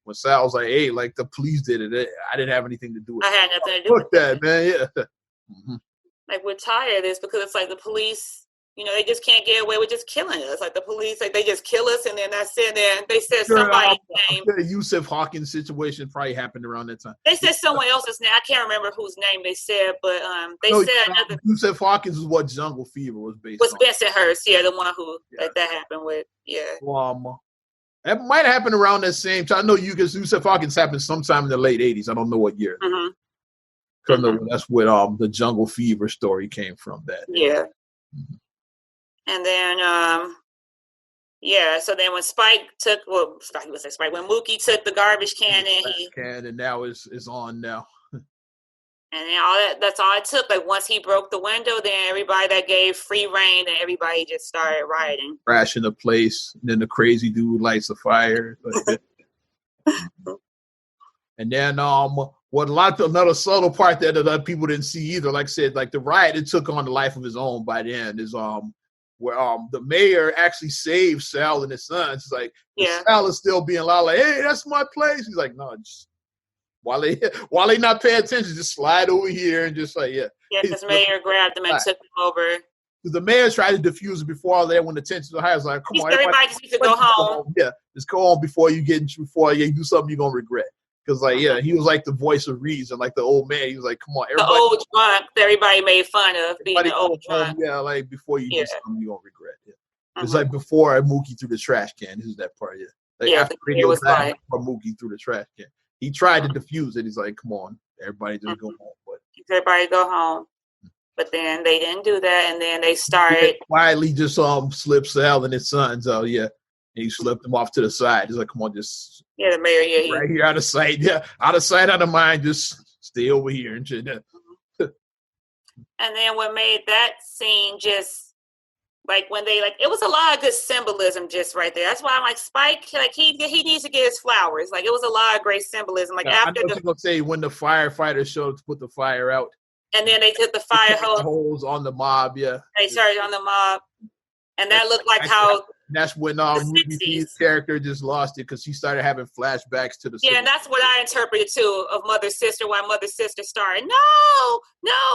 When Sal's like, hey, like the police did it, I didn't have anything to do with it. I had nothing to do with that, man. Yeah. Like we're tired of this because it's like the police, they just can't get away with just killing us. Like the police, like they just kill us and then that's it. And then they said somebody's name. The Yusuf Hawkins situation probably happened around that time. They said someone else's name. I can't remember whose name they said, but said another. Yusuf Hawkins is what Jungle Fever was based on. Was Bensonhurst, the one who that happened with, that might happen around that same time. I know Yusuf Hawkins happened sometime in the late 80s. I don't know what year. That's where the Jungle Fever story came from. That And then, so then when when Mookie took the garbage can and now is on now. And then that's all it took. Like once he broke the window, then everybody that gave free reign, and everybody just started rioting. Crashing the place. And then the crazy dude lights a fire. And then another subtle part that people didn't see either, like I said, like the riot, it took on the life of his own by the end, is where the mayor actually saved Sal and his sons. It's like Sal is still being loud, like, hey, that's my place. He's like, no, just while they not paying attention, just slide over here and just like, because mayor grabbed him and took him over. The mayor tried to defuse it before all that when the tensions were high. It's like, come on, everybody just needs to go home. Yeah, just go on before you do something you're gonna regret. Because he was like the voice of reason, like the old man. He was like, come on, everybody. The old drunk that everybody made fun of being the old drunk. Yeah, like before you do something you're gonna regret. Yeah. It's like before Mookie threw the trash can. This is that part, Like after it was like Mookie threw the trash can. He tried to defuse it. He's like, come on, everybody just go home. But everybody go home. But then they didn't do that, and then they started quietly just slipped Sal and his sons. And he slipped them off to the side. He's like, come on, just the mayor, right here out of sight. Yeah, out of sight, out of mind. Just stay over here and shit. And then what made that scene just like when they it was a lot of good symbolism just right there. That's why I'm like Spike, like he needs to get his flowers. Like it was a lot of great symbolism. Like after I know gonna say when the firefighters showed to put the fire out. And then they took the fire hose on the mob, They started on the mob. And that looked like how that's when Mookie's character just lost it because he started having flashbacks to the and that's what I interpreted too of Mother's Sister, why Mother's Sister started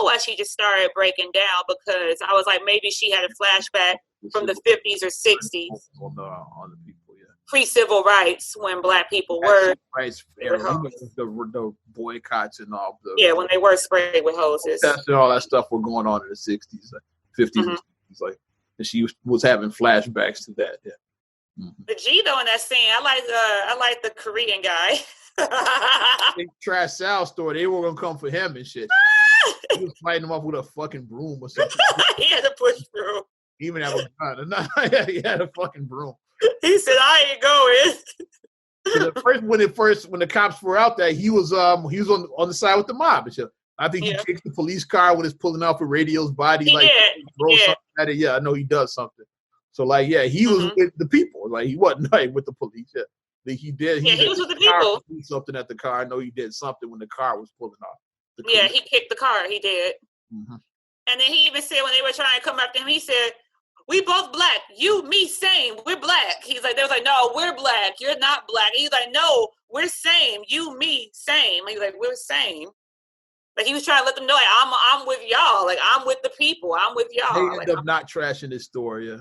why she just started breaking down, because I was like maybe she had a flashback from the 50s or 60s on the people, pre-civil rights when Black people were rights era, the boycotts and all when they were sprayed with hoses and all that stuff were going on in the 60s, 50s, and 60s, and she was having flashbacks to that. The G though in that scene, I like the Korean guy. Trash Sal story. They were gonna come for him and shit. He was fighting him off with a fucking broom or something. He had a push broom. He even have a gun. He had a fucking broom. He said, "I ain't going." When the cops were out there, he was on the side with the mob and shit. I think he kicks the police car when it's pulling out for Radio's body. He throw something at it. Yeah, I know he does something. So he was with the people. Like he wasn't with the police. Yeah, he did. He was with the people. Something at the car. I know he did something when the car was pulling off. He kicked the car. He did. Mm-hmm. And then he even said when they were trying to come after him, he said, "We both Black. You, me, same. We're Black." He's like, they was like, "No, we're Black. You're not Black." He's like, "No, we're same. You, me, same." He's like, "We're same." Like he was trying to let them know, like, I'm with y'all. Like I'm with the people. I'm with y'all. They ended up not trashing this story. Yeah,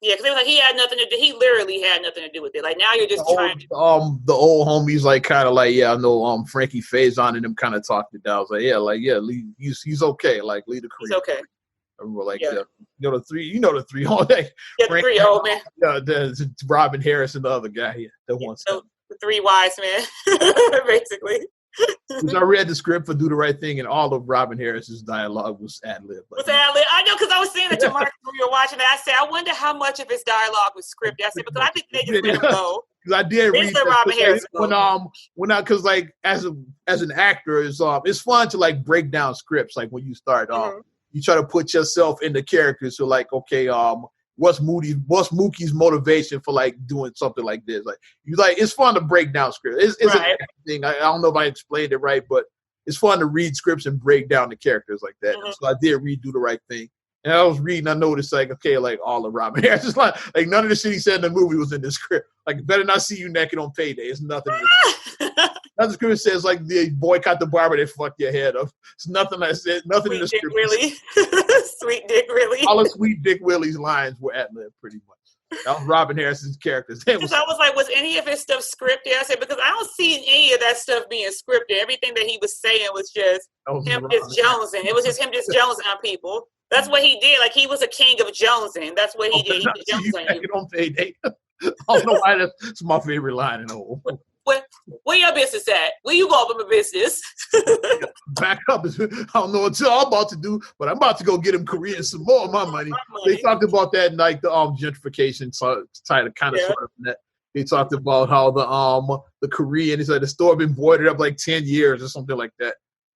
because they was like he had nothing to do. He literally had nothing to do with it. Like now you're just trying to. The old homies kind of I know Frankie Faison and them kind of talked it down. I was like, he's okay. Like lead the career. He's okay. We're like, the three old day. Yeah, the three old men. Yeah, Robin Harris and the other guy. The three wise men, basically. Because I read the script for Do the Right Thing, and all of Robin Harris's dialogue was ad-lib. I know, because I was saying that to Mark when we were watching it. I said, I wonder how much of his dialogue was scripted. I said, because I think they just let him go. Because I did read Robin Harris because as an actor, it's fun to break down scripts. Like when you start, you try to put yourself in the characters. So okay, what's Mookie's motivation for doing something like this? It's fun to break down scripts. It's a thing. I don't know if I explained it right, but it's fun to read scripts and break down the characters like that. Mm-hmm. So I did read Do the Right Thing. And I was reading, I noticed all of Robin Harris. It's like none of the shit he said in the movie was in the script. Better not see you naked on payday. It's nothing. Nothing script says they boycott the barber, they fuck your head up. It's nothing I said. Nothing Sweet in the Dick script. Willie. Sweet Dick Willie. All of Sweet Dick Willie's lines were ad-lib pretty much. That was Robin Harris's characters. I was like, was any of his stuff scripted? I said, because I don't see any of that stuff being scripted. Everything that he was saying was just him just jonesing. It was just him just jonesing on people. That's what he did. He was a king of jonesing. That's what he did. He was jonesing. I don't know why that's my favorite line in the whole. Where your business at? Where you go open a business? Back up. I don't know what y'all about to do, but I'm about to go get him Korean some more of my money. They talked about that in like the gentrification kind of sort of net. They talked about how the Korean, he said the store been boarded up like 10 years or something like that.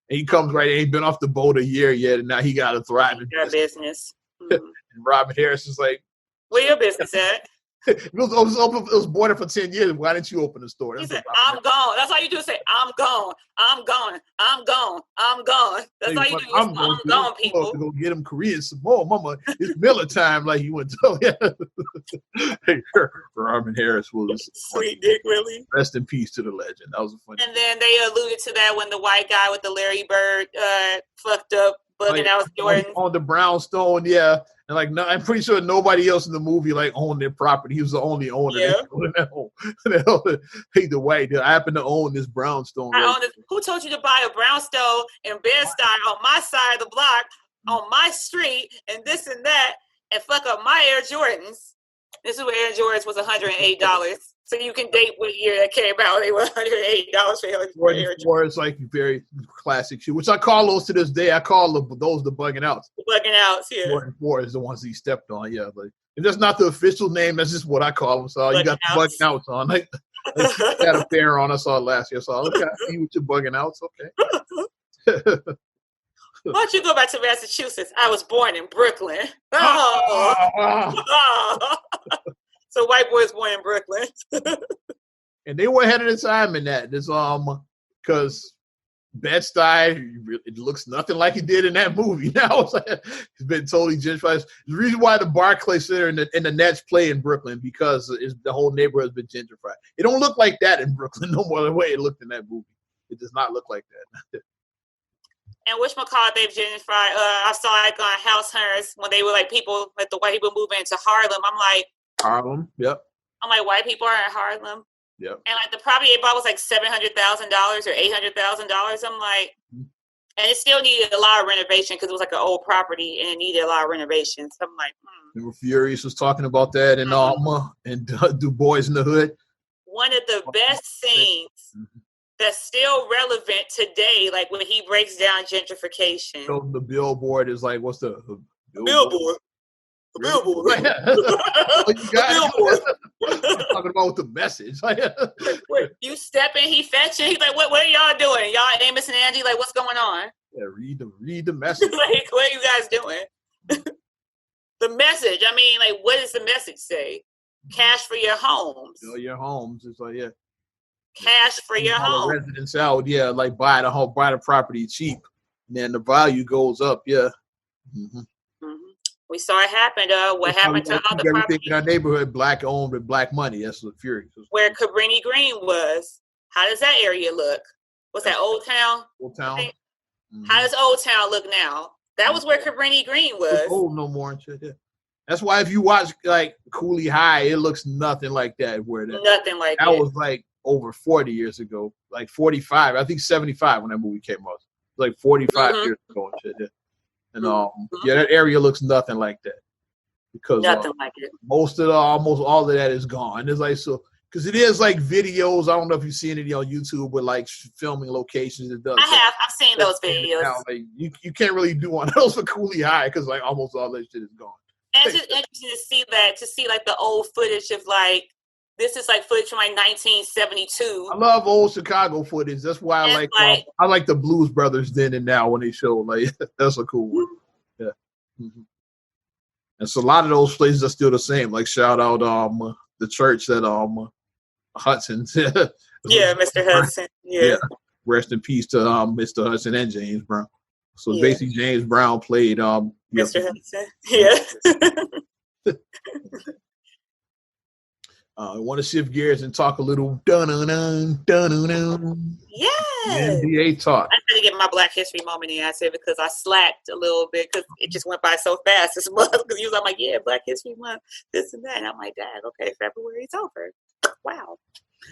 And he comes right, ain't been off the boat a year yet, and now he got a thriving business. Mm-hmm. And Robin Harris is like, where your business at? It was boarded for 10 years. Why didn't you open the store? He said, I'm gone. That's all you do, say, I'm gone. I'm gone. I'm gone. I'm gone. That's all you do. I'm gone, people. To go get him Korean some more. Mama, it's Miller time, like he went to. Robin Harris was sweet dick, really. Rest in peace to the legend. That was a funny. And then they alluded to that when the white guy with the Larry Bird fucked up, bugging out Jordan on the brownstone, yeah. And like, no, I'm pretty sure nobody else in the movie like owned their property. He was the only owner. Yeah. Hey, the white. I happen to own this brownstone. Who told you to buy a brownstone in Bed-Stuy on my side of the block, on my street, and this and that, and fuck up my Air Jordans? This is where Air Jordans was $108. So you can date what year that came out. They were $108 for Air Jordans. It's like very classic shoe, which I call those to this day. I call those the bugging outs. The bugging outs, yeah. Jordan 4 is the ones he stepped on, yeah. But if that's not the official name, that's just what I call them. So bugging you got the bugging outs on. Like, had a pair on. I saw it last year. So I look at you with your bugging outs. Okay. Why don't you go back to Massachusetts? I was born in Brooklyn. Oh. So white boys born in Brooklyn. And they were ahead of the time in that. This because Bed-Stuy, it looks nothing like it did in that movie. Now it's been totally gentrified. The reason why the Barclays Center and the Nets play in Brooklyn because the whole neighborhood has been gentrified. It don't look like that in Brooklyn no more the way it looked in that movie. It does not look like that. And whatchamacallit, they've gentrified. I saw like on House Hunters when they were like people, like the white people moving into Harlem. I'm like, Harlem, yep. I'm like, white people are in Harlem. Yep. And like the property they bought was like $700,000 or $800,000. I'm like, and it still needed a lot of renovation because it was like an old property and it needed a lot of renovations. So I'm like, Remember Furious was talking about that and and Du Bois in the Hood. One of the best scenes that's still relevant today, like when he breaks down gentrification. So the billboard is like, what's the billboard? The billboard. Talking about the message. You step in, he fetching. He's like, what are y'all doing? Y'all Amos and Angie, like, what's going on? Yeah, read the message. Like, what are you guys doing? The message. I mean, like, what does the message say? Cash for your homes. Your homes. It's like, yeah. Cash for your home. Residents out, yeah, like buy the property cheap. And then the value goes up, yeah. Mm-hmm. We saw it happen. What happened to all the property in our neighborhood, black owned with black money? That's what Furious was. Where Cabrini Green was. How does that area look? What's that, Old Town? Old Town. Mm-hmm. How does Old Town look now? That was where Cabrini Green was. It's old no more and shit. Yeah. That's why if you watch like Cooley High, it looks nothing like that. Nothing like that. That was like over 40 years ago, like 45. I think 75 when that movie came out. Like 45 years ago and shit. Yeah. And yeah, that area looks nothing like that because nothing like it. Almost all of that is gone. It's like so because it is like videos. I don't know if you've seen it on YouTube with like filming locations. It does. I've seen those videos. Now, like you can't really do one of those for Cooley High because like almost all that shit is gone. And it's just interesting to see like the old footage of like. This is like footage from like 1972. I love old Chicago footage. That's why I like the Blues Brothers then and now when they show like that's a cool one. Yeah. Mm-hmm. And so a lot of those places are still the same. Like shout out the church that Hudson. Yeah, Mr. Hudson. Yeah. Rest in peace to Mr. Hudson and James Brown. So basically James Brown played Mr. Hudson. Yeah. I want to shift gears and talk a little dun-dun-dun. Yeah. NBA talk. I had to get my Black History moment in. I said because I slacked a little bit because it just went by so fast this month. Because I'm like, yeah, Black History Month, this and that. And I'm like, Dad, okay, February's over. Wow.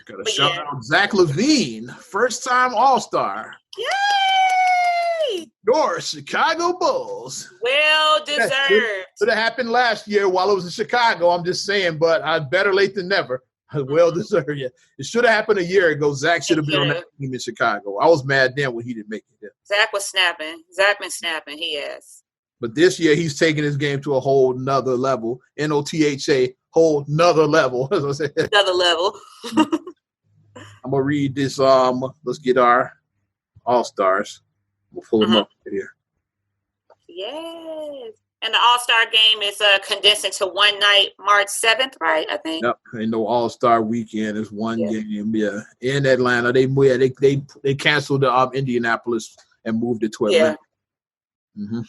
Got to shout out Zach LaVine, first-time All-Star. Yay! Your Chicago Bulls. Well deserved. Could have happened last year while it was in Chicago. I'm just saying, but better late than never. Well deserved. Yeah, it should have happened a year ago. Zach should have been on that team in Chicago. I was mad then when he didn't make it. Yeah. Zach was snapping. Zach been snapping. He has. But this year he's taking his game to a whole nother level. NOTHA, whole nother level. As I said. Another level. I'm gonna read this. Let's get our All-Stars. We'll pull them up here. Yes. And the All-Star game is condensed into one night, March 7th, right? I think. Yep. Ain't no All-Star weekend. It's one game. Yeah. In Atlanta. They canceled the Indianapolis and moved it to Atlanta. Yeah.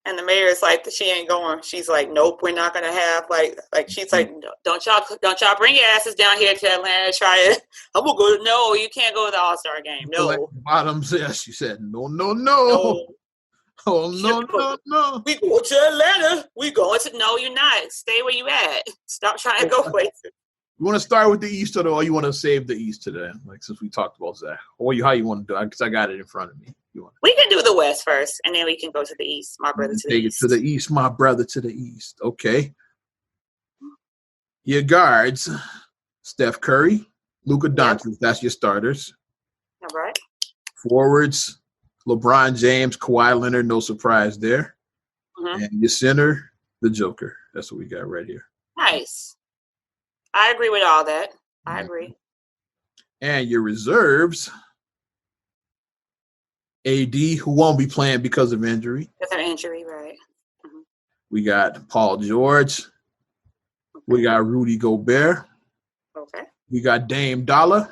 And the mayor is like, she ain't going. She's like, nope, we're not gonna have like she's like, don't y'all bring your asses down here to Atlanta. Try it. I'm gonna go. No, you can't go to the All-Star game. No. Bottoms. Yeah, she said, no. Oh, no. We go to Atlanta. We going to, no, you're not. Stay where you at. Stop trying to go places. You want to start with the East or you want to save the East today? Like, since we talked about that. Or how you want to do it? Because I got it in front of me. We can do the West first, and then we can go to the East. My brother to the East. Take it to the East, my brother to the East. Okay. Your guards, Steph Curry, Luka Doncic. That's your starters. All right. Forwards, LeBron James, Kawhi Leonard, no surprise there. And your center, the Joker. That's what we got right here. Nice. I agree with all that. I agree. And your reserves, AD, who won't be playing because of injury. Because of injury, right. We got Paul George. We got Rudy Gobert. Okay. We got Dame Dollar.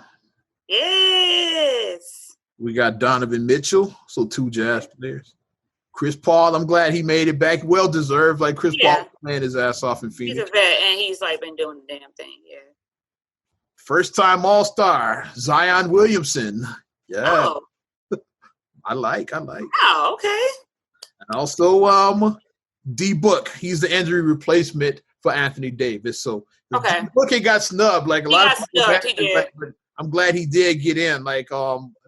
Yes. We got Donovan Mitchell, so 2 Jazz players. Chris Paul, I'm glad he made it back. Well deserved. Like Chris Paul playing his ass off in Phoenix. He's a vet, and he's like been doing the damn thing. Yeah. First time All-Star, Zion Williamson. Yeah. Oh. I like. Oh, okay. And also D-Book. He's the injury replacement for Anthony Davis. So D-Book got snubbed. Like a lot of people but I'm glad he did get in. Like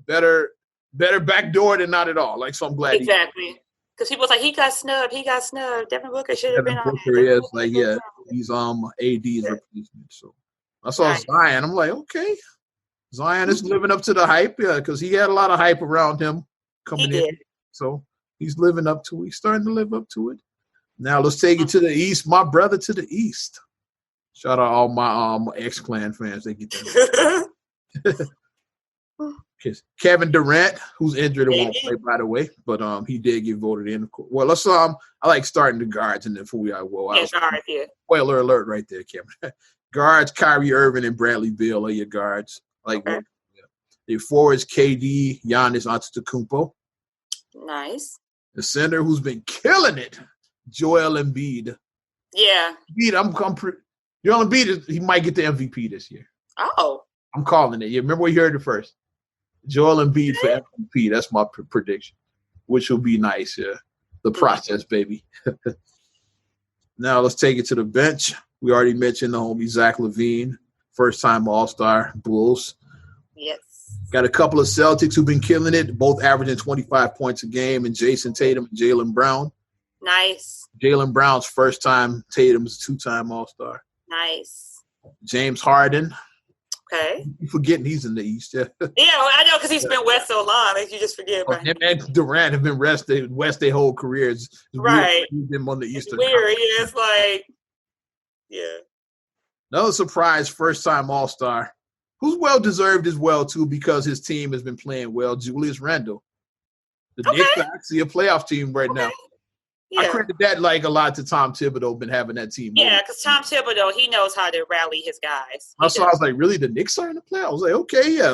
better backdoor than not at all. Like, so I'm glad exactly. Because people was like, he got snubbed. Devin Booker should have been on. Booker is like, he's AD's replacement. So I saw Zion. I'm like, okay. Zion is living up to the hype, because he had a lot of hype around him coming in. So he's living up to it. He's starting to live up to it. Now let's take it to the East. My brother to the East. Shout out all my ex-Clan fans. They get that. Kevin Durant, who's injured and won't play, by the way, but he did get voted in. Well, let's I like starting the guards and then spoiler alert right there, Kevin. Guards, Kyrie Irving and Bradley Beal are your guards. Like your forwards, KD, Giannis Antetokounmpo. Nice. The center who's been killing it, Joel Embiid. Yeah. Joel Embiid he might get the MVP this year. Oh. I'm calling it. You remember we heard it first. Joel Embiid for MVP. That's my prediction, which will be nice. Yeah, the process, baby. Now let's take it to the bench. We already mentioned the homie Zach LaVine, first-time All-Star Bulls. Yes. Got a couple of Celtics who've been killing it, both averaging 25 points a game, and Jason Tatum and Jaylen Brown. Nice. Jaylen Brown's first time, Tatum's 2-time All-Star. Nice. James Harden. Okay. You're forgetting he's in the East. Yeah, I know because he's been West so long that you just forget about him. And Durant have been West their whole careers. Right. Them on the Eastern. Weird. Yeah, it's like, Another surprise first-time All-Star, who's well-deserved as well, too, because his team has been playing well, Julius Randle. The Knicks are actually a playoff team right now. Yeah. I credit that like a lot to Tom Thibodeau been having that team. Yeah, because Tom Thibodeau, he knows how to rally his guys. I was like, really, the Knicks are in the playoffs? I was like, okay, yeah,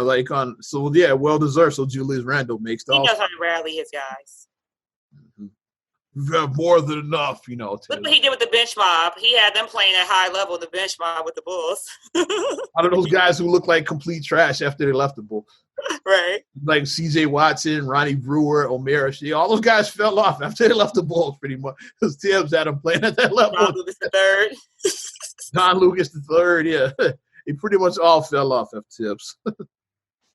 well deserved. So Julius Randle makes the. He knows how to rally his guys. More than enough, Look what he did with the bench mob. He had them playing at high level, the bench mob with the Bulls. Out of those guys who look like complete trash after they left the Bulls. Right. Like C.J. Watson, Ronnie Brewer, Omer Shea, all those guys fell off after they left the Bulls pretty much. Because Tibbs had them playing at that level. John Lucas III. John Lucas III, yeah. They pretty much all fell off after Tibbs.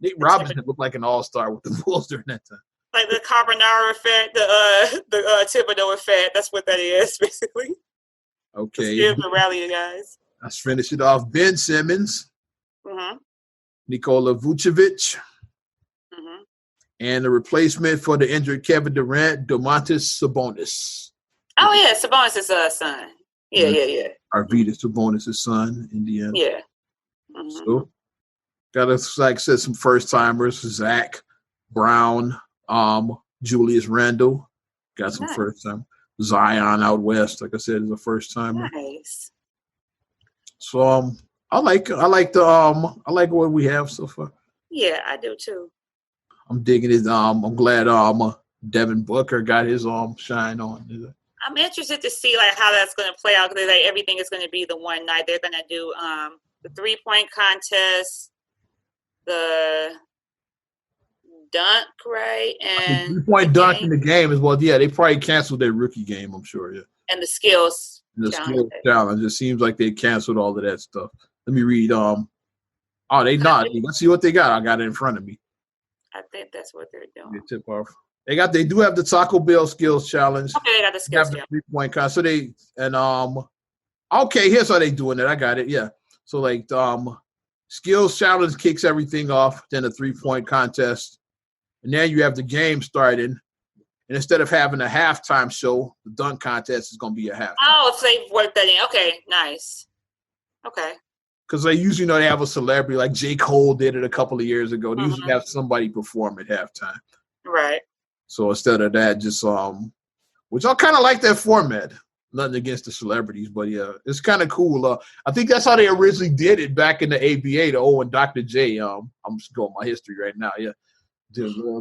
Nate Robinson looked like an all-star with the Bulls during that time. Like the Carbonara effect, the Thibodeau effect. That's what that is, basically. Okay. Give the rally, guys. Let's finish it off. Ben Simmons, Nikola Vucevic, and the replacement for the injured Kevin Durant, Domantas Sabonis. Oh, yeah, Sabonis' son. Yeah. Arvydas Sabonis' son, Indiana. Yeah. So, got us, like I said, some first-timers. Zach Brown, Julius Randle. Got some first-time. Zion out west, like I said, is a first-timer. Nice. So, I like what we have so far. Yeah, I do too. I'm digging it. I'm glad Devin Booker got his shine on. I'm interested to see like how that's going to play out because like everything is going to be the one night. They're going to do the 3-point contest, the dunk, right, and 3-point dunk in the game as well. Yeah, they probably canceled their rookie game. I'm sure. Yeah, and the skills. Skills challenge. It seems like they canceled all of that stuff. Let me read. Oh, they not. Let's see what they got. I got it in front of me. I think that's what they're doing. They tip off. They do have the Taco Bell skills challenge. Okay, they got the skills challenge. 3-point contest. So they okay, here's how they doing it. I got it. Yeah. So like skills challenge kicks everything off, then a 3-point contest. And then you have the game starting. And instead of having a halftime show, the dunk contest is gonna be a halftime. Oh, so they worked that in. Okay, nice. Okay. Because they usually they have a celebrity, like J. Cole did it a couple of years ago. They usually have somebody perform at halftime. Right. So instead of that, just which I kind of like that format. Nothing against the celebrities, but yeah, it's kind of cool. I think that's how they originally did it back in the ABA, the O and Dr. J. I'm just going my history right now, yeah.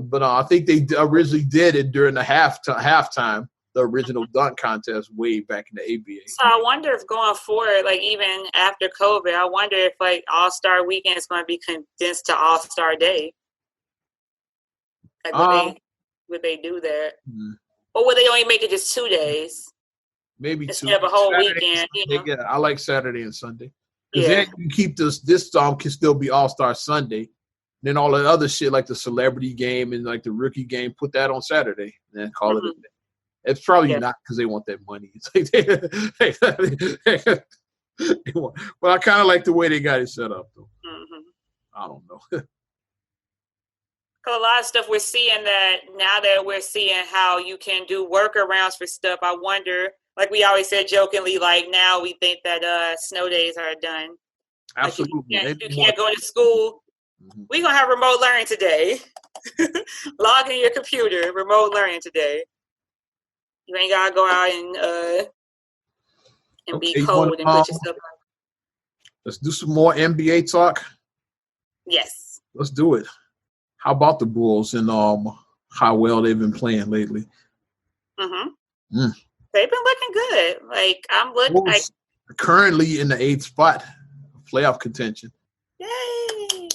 But I think they originally did it during the halftime, the original dunk contest way back in the ABA. So I wonder if going forward, like even after COVID, I wonder if like All-Star Weekend is going to be condensed to All-Star Day. Like would they do that? Mm-hmm. Or would they only make it just 2 days? Maybe instead of a whole Saturday weekend. Yeah, I like Saturday and Sunday. Because then you keep this can still be All-Star Sunday. Then all the other shit like the celebrity game and like the rookie game, put that on Saturday and then call it a day. It's probably not because they want that money. It's like but I kind of like the way they got it set up, though. Mm-hmm. I don't know. A lot of stuff we're seeing that now that we're seeing how you can do workarounds for stuff. I wonder, like we always said jokingly, like now we think that snow days are done. Absolutely. Like you can't go to school. Mm-hmm. We're going to have remote learning today. Log in your computer, remote learning today. You ain't got to go out and be cold and put yourself on. Let's do some more NBA talk. Yes. Let's do it. How about the Bulls and how well they've been playing lately? Mm-hmm. They've been looking good. Like I'm looking like currently in the 8th spot, playoff contention. Yay!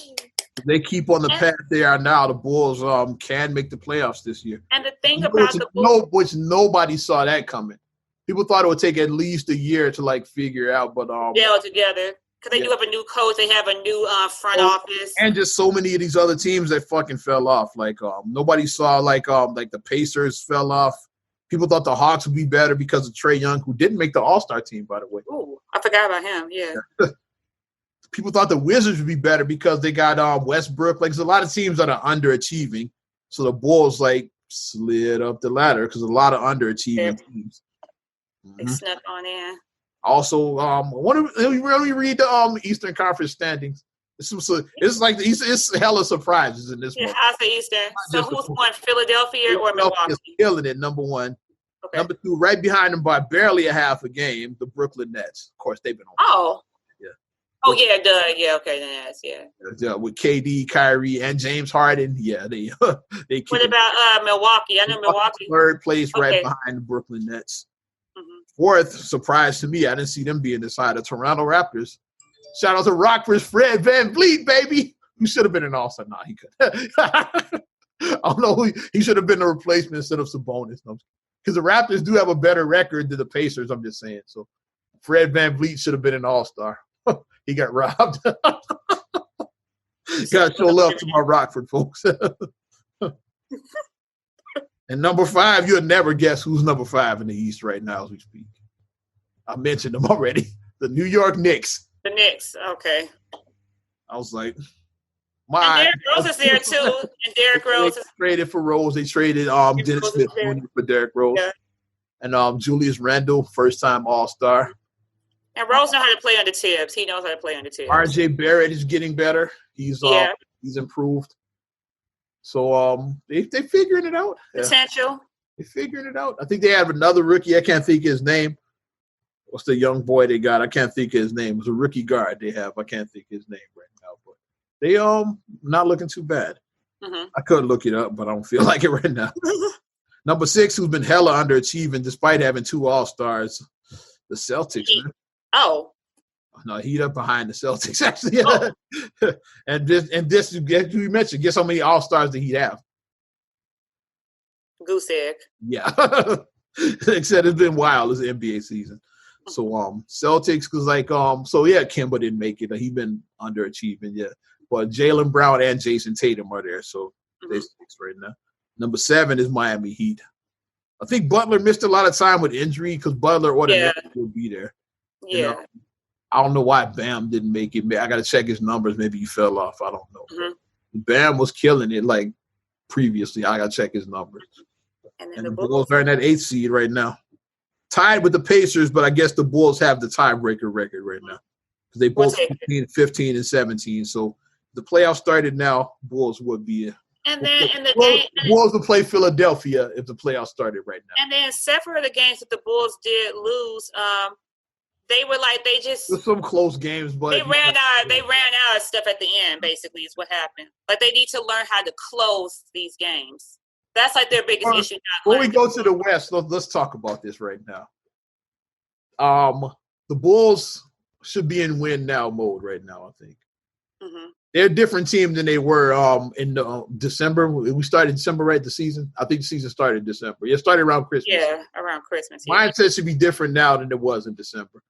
They keep on the path they are now. The Bulls can make the playoffs this year. And the thing about the Bulls, which nobody saw that coming. People thought it would take at least a year to like figure out, but gel together. Because they do have a new coach, they have a new front office, and just so many of these other teams that fucking fell off. Like nobody saw like the Pacers fell off. People thought the Hawks would be better because of Trae Young, who didn't make the All-Star team, by the way. Ooh, I forgot about him. Yeah. People thought the Wizards would be better because they got Westbrook. Like there's a lot of teams that are underachieving, so the Bulls like slid up the ladder because a lot of underachieving teams. They snuck on in. Also, let me read the Eastern Conference standings. It's like it's hella surprises in this one. Yeah, I say Eastern. So who's won, Philadelphia or Milwaukee? Is killing it, number one. Okay. Number two, right behind them by barely a half a game, the Brooklyn Nets. Of course, they've been on. Oh. Yeah. Oh, yeah, duh. Yeah, okay, the Nets, yeah. With KD, Kyrie, and James Harden, yeah, they What about Milwaukee? I know Milwaukee. Third place right behind the Brooklyn Nets. Mm-hmm. Fourth, surprise to me, I didn't see them being the side of Toronto Raptors. Shout out to Rockford's Fred VanVleet, baby. Who should have been an All-Star. Nah, he could. I don't know. He should have been a replacement instead of Sabonis. Because the Raptors do have a better record than the Pacers, I'm just saying. So Fred VanVleet should have been an All-Star. He got robbed. Got to show love to my Rockford folks. And number 5, you'll never guess who's number 5 in the East right now as we speak. I mentioned them already. The New York Knicks. The Knicks. Okay. I was like, and Derrick Rose is there too. And Derrick Rose traded for Rose. They traded Dennis Smith Jr. for Derrick Rose. Yeah. And Julius Randle, first-time All-Star. And Rose knows how to play under Tibbs. He knows how to play under Tibbs. R.J. Barrett is getting better. He's improved. So they figuring it out. Potential. They're figuring it out. I think they have another rookie. I can't think of his name. What's the young boy they got? I can't think of his name. It's a rookie guard they have. I can't think of his name right now. But they not looking too bad. Mm-hmm. I could look it up, but I don't feel like it right now. Number 6, who's been hella underachieving despite having 2 All-Stars, the Celtics. Man. Oh. No, Heat up behind the Celtics, actually. Oh. and this, you mentioned, guess how many All-Stars the Heat have? Goose egg. Yeah. Except it's been wild. It's the NBA season. So, Celtics, because, Kemba didn't make it. He's been underachieving, yeah. But Jaylen Brown and Jason Tatum are there, so they're 6 right now. Number 7 is Miami Heat. I think Butler missed a lot of time with injury because Butler ordinarily would be there. Yeah. You know? I don't know why Bam didn't make it. I got to check his numbers. Maybe he fell off. I don't know. Mm-hmm. Bam was killing it like previously. I got to check his numbers. And the Bulls are in that 8th seed right now. Tied with the Pacers, but I guess the Bulls have the tiebreaker record right now. Because they both 15 and 17. So the playoffs started now, Bulls would be and then in the game, Bulls will play Philadelphia if the playoffs started right now. And then several of the games that the Bulls did lose, they were like There's some close games, but they ran out of stuff at the end. Basically, is what happened. Like they need to learn how to close these games. That's like their biggest issue. Before we go to the West, let's talk about this right now. The Bulls should be in win now mode right now. I think. Mm-hmm. They're a different team than they were in December. We started December, right? The season. I think the season started in December. It started around Christmas. Yeah, around Christmas. Yeah. Mindset should be different now than it was in December.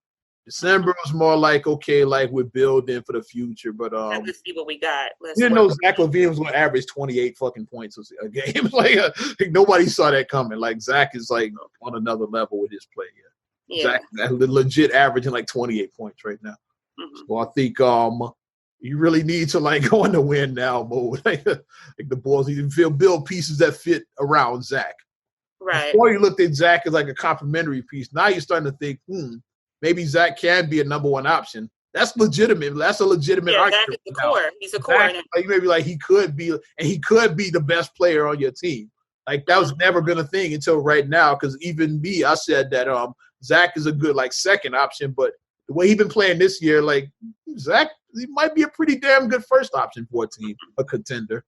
December was more like, okay, like we're building for the future, but let's see what we got. You didn't know Zach LaVine was going to average 28 fucking points a game. like nobody saw that coming. Like Zach is like on another level with his play. Yeah. Zach legit averaging like 28 points right now. Mm-hmm. So I think you really need to like go in the win now mode. like the Bulls need to build pieces that fit around Zach. Right. Before you looked at Zach as like a complementary piece. Now you're starting to think, maybe Zach can be a number 1 option. That's legitimate. That's a legitimate argument. Zach is the core. He's a core. Like maybe like he could be, and he could be the best player on your team. Like that was never been a thing until right now. Because even me, I said that Zach is a good like second option, but the way he's been playing this year, like Zach, he might be a pretty damn good first option for a team, a contender.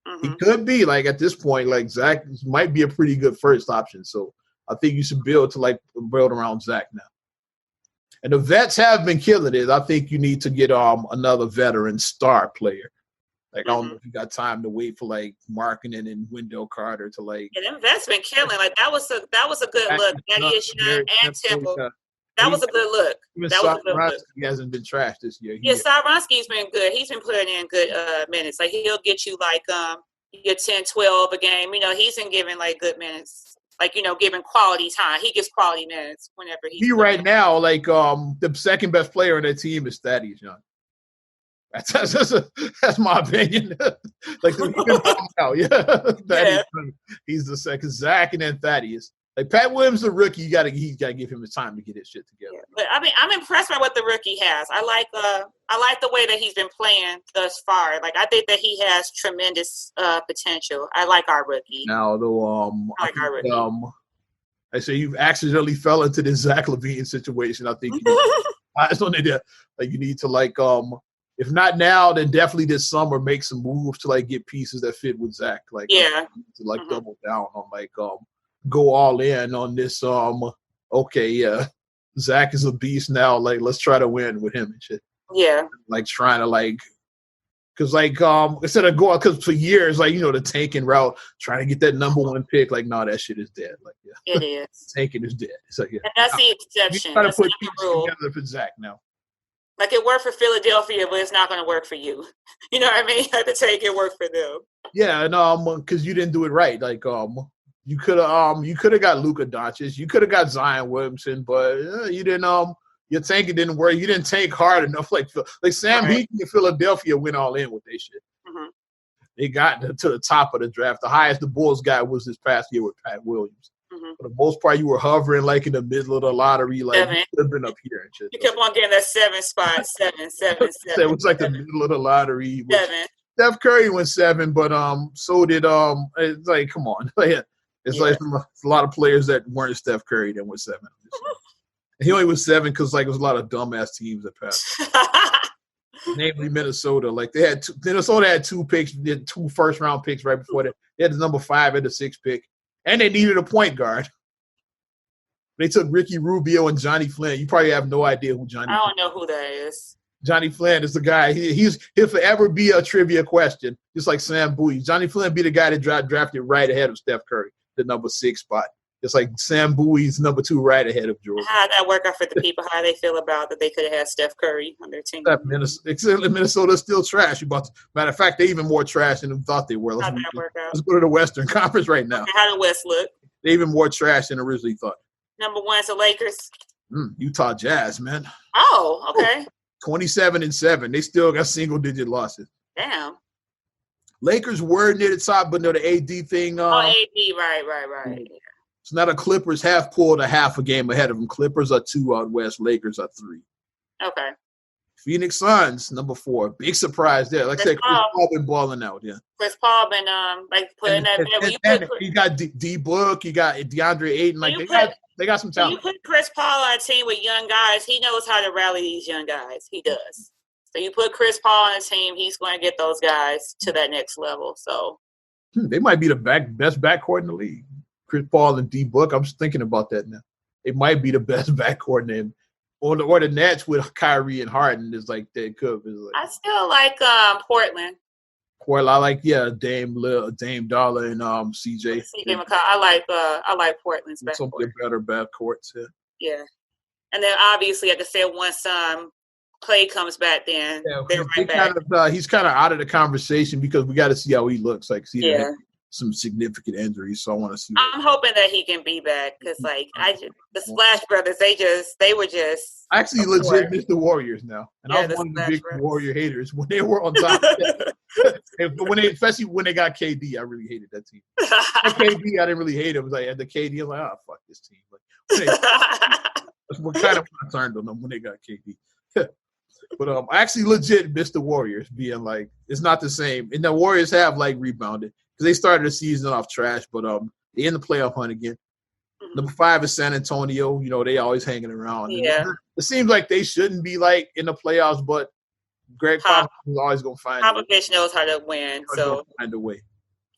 Mm-hmm. He could be like at this point, like Zach might be a pretty good first option. So I think you should build around Zach now. And the vets have been killing it. I think you need to get another veteran star player. Like I don't know if you got time to wait for like Markkanen and Wendell Carter to like. Yeah, them vets been killing. Like that was a good look. And Temple. That was a good look. That was a good look. He hasn't been trashed this year. Sarinsky's been good. He's been putting in good minutes. Like he'll get you like your 10, 12 a game. You know, he's been giving like good minutes. Like, you know, giving quality time. He gets quality minutes whenever he's right now, like the second best player on that team is Thaddeus Young. That's my opinion. Like he's the second. Zach and then Thaddeus. Like Pat Williams, the rookie, he's gotta give him his time to get his shit together. Yeah. But I mean, I'm impressed by what the rookie has. I like the way that he's been playing thus far. Like I think that he has tremendous potential. I like our rookie. Now though, our rookie. I say you've accidentally fell into this Zach LaVine situation. I think you need to like if not now, then definitely this summer make some moves to like get pieces that fit with Zach. Like to like double down on like go all in on this. Zach is a beast now. Like, let's try to win with him and shit. Yeah. Like trying to like, cause like instead of going, cause for years like the tanking route, trying to get that number 1 pick. Like, no, that shit is dead. Like, it is. Tanking is dead. So yeah. And that's the exception. You gotta put pieces together for Zach now. Like it worked for Philadelphia, but it's not going to work for you. You know what I mean? Like the tank it worked for them. Yeah, and cause you didn't do it right. Like you could have got Luka Doncic. You could have got Zion Williamson, but you didn't Your tanking didn't work. You didn't tank hard enough. Like Sam Hinkie in Philadelphia went all in with their shit. Mm-hmm. They got to the top of the draft. The highest the Bulls got was this past year with Pat Williams. Mm-hmm. For the most part, you were hovering like in the middle of the lottery. Like you could have been up here and shit. You kept on getting that 7 spot. 7. It was like the middle of the lottery. 7. Steph Curry went 7, but so did it's like, come on. It's like a lot of players that weren't Steph Curry that went 7. He only was 7 because like it was a lot of dumbass teams that passed. Namely Minnesota. Like Minnesota had 2 picks, did 2 first-round picks right before that. They had the number 5 and the 6th pick. And they needed a point guard. They took Ricky Rubio and Johnny Flynn. You probably have no idea who Johnny. I don't know who that is. Johnny Flynn is the guy. He'll forever be a trivia question, just like Sam Bowie. Johnny Flynn be the guy that drafted right ahead of Steph Curry, the number 6 spot. It's like Sam Bowie's number 2 right ahead of Jordan. How did that work out for the people? How they feel about that they could have had Steph Curry on their team? Minnesota's still trash. Matter of fact, they're even more trash than we thought they were. How did that work out? Let's go to the Western Conference right now. Okay, how did West look? They're even more trash than originally thought. Number 1 is the Lakers. Utah Jazz, man. Oh, okay. 27-7. They still got single-digit losses. Damn. Lakers were near the top, but no, the AD thing. AD, right. So now the Clippers have pulled a half a game ahead of them. Clippers are 2 out west. Lakers are 3. Okay. Phoenix Suns, number 4. Big surprise there. Like I said, Chris Paul been balling out, yeah. Chris Paul been putting that. You got D Book, you got DeAndre Ayton. Like they got some talent. You put Chris Paul on a team with young guys. He knows how to rally these young guys. He does. So you put Chris Paul on a team, he's going to get those guys to that next level. So they might be the best backcourt in the league. Chris Paul and D Book. I'm just thinking about that now. It might be the best backcourt name. Or the Nets with Kyrie and Harden is like they could. I still like Portland. I like Dame Dollar and CJ. I like Portland's backcourt. Some of the better backcourts. Yeah, and then obviously, like I said, once Clay comes back, then they're right back. He's kind of out of the conversation because we got to see how he looks. Like, some significant injuries, so I want to see. I'm hoping that he can be back because, the Splash Brothers, they were just. I actually legit miss the Warriors now, and I was one of the big Warrior haters when they were on top. Especially when they got KD, I really hated that team. KD, I didn't really hate him. It was like at the KD, I'm like, oh fuck this team. That's what kind of turned on them when they got KD. But I actually legit miss the Warriors being like it's not the same, and the Warriors have rebounded. Because they started the season off trash, but they're in the playoff hunt again. Mm-hmm. Number 5 is San Antonio. You know, they always hanging around. Yeah. It seems like they shouldn't be in the playoffs, but Greg Popovich is always going to find a way. Popovich knows how to win, so find a way.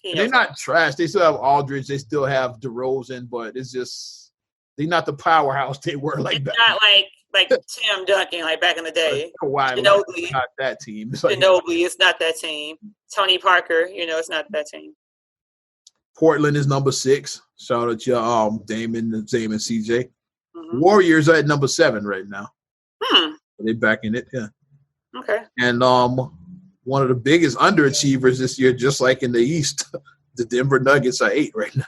They're not trash. They still have Aldridge. They still have DeRozan, but it's just they're not the powerhouse they were it's not like Tim Duncan, back in the day. Ginobili, not that team. Ginobili, it's not that team. Tony Parker, it's not that team. Portland is number 6. Shout out to Damon, Zane, and CJ. Mm-hmm. Warriors are at number 7 right now. They're back in it, yeah. Okay. And one of the biggest underachievers this year, just like in the East, the Denver Nuggets are 8 right now.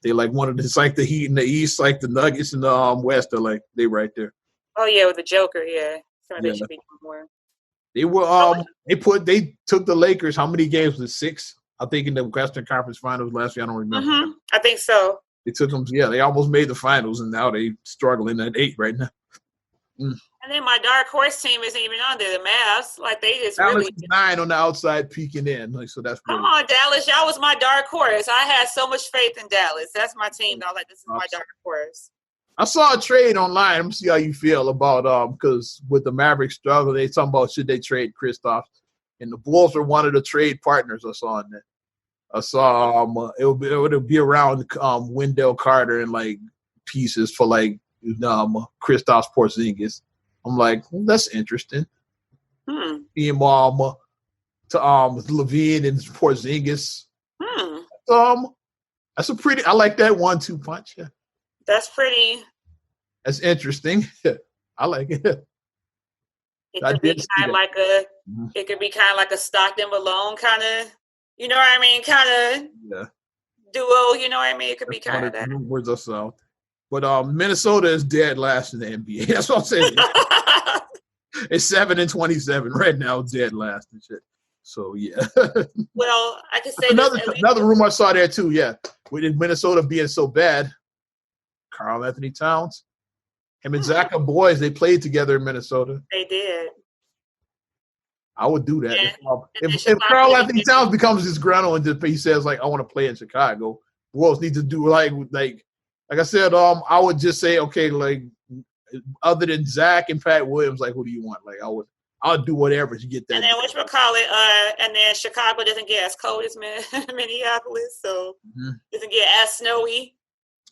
They're it's like the Heat in the East, like the Nuggets in the West are they right there. Oh yeah, with the Joker, yeah. They should be more. They were they took the Lakers. How many games was it? 6? I think in the Western Conference Finals last year. I don't remember. Mm-hmm. I think so. They took them. Yeah, they almost made the finals, and now they struggling at 8 right now. And then my dark horse team isn't even on there. The Mavs, they just Dallas really is 9 on the outside, peeking in. So that's come on, Dallas. Y'all was my dark horse. I had so much faith in Dallas. That's my team. I was like, this is my dark horse. I saw a trade online. Let me see how you feel about because with the Mavericks struggle, they talking about should they trade Kristaps, and the Bulls are one of the trade partners I saw in that. I saw it would be around Wendell Carter and pieces for Kristaps Porzingis. I'm like, that's interesting. Being to Levine and Porzingis. That's a pretty. I like that 1-2 punch. Yeah. That's pretty. That's interesting. I like it. It could be kind of It could be kind of like a Stockton Malone kind of. You know what I mean? Kind of duo. You know what I mean? It could be kind of that. Words us out. But Minnesota is dead last in the NBA. That's what I'm saying. It's 7-27 right now, dead last and shit. So yeah. Well, I can say another rumor I saw there too. Yeah, with Minnesota being so bad, Karl Anthony Towns, him and Zach are boys. They played together in Minnesota. They did. I would do that. If Karl Anthony Towns becomes disgruntled and he says like, I want to play in Chicago, Bulls need to do like I said, I would just say, okay, like other than Zach and Pat Williams, like who do you want? Like I'll do whatever to get that. And then and then Chicago doesn't get as cold as Minneapolis, so doesn't get as snowy.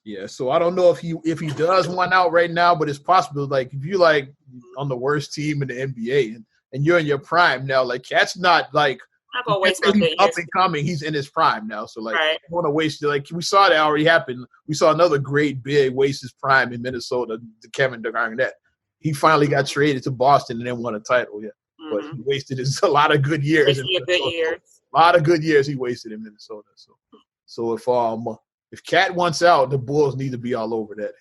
Yeah, so I don't know if he does one out right now, but it's possible. Like if you like on the worst team in the NBA and you're in your prime now, like Cat's not like I'm gonna waste my good up and coming. He's in his prime now, so like right. I don't want to waste it. Like we saw that already happen. We saw another great big waste his prime in Minnesota, Kevin Garnett. He finally got traded to Boston and then won a title. Yeah, but he wasted a lot of good years. A lot of good years he wasted in Minnesota. So if Cat wants out, the Bulls need to be all over that.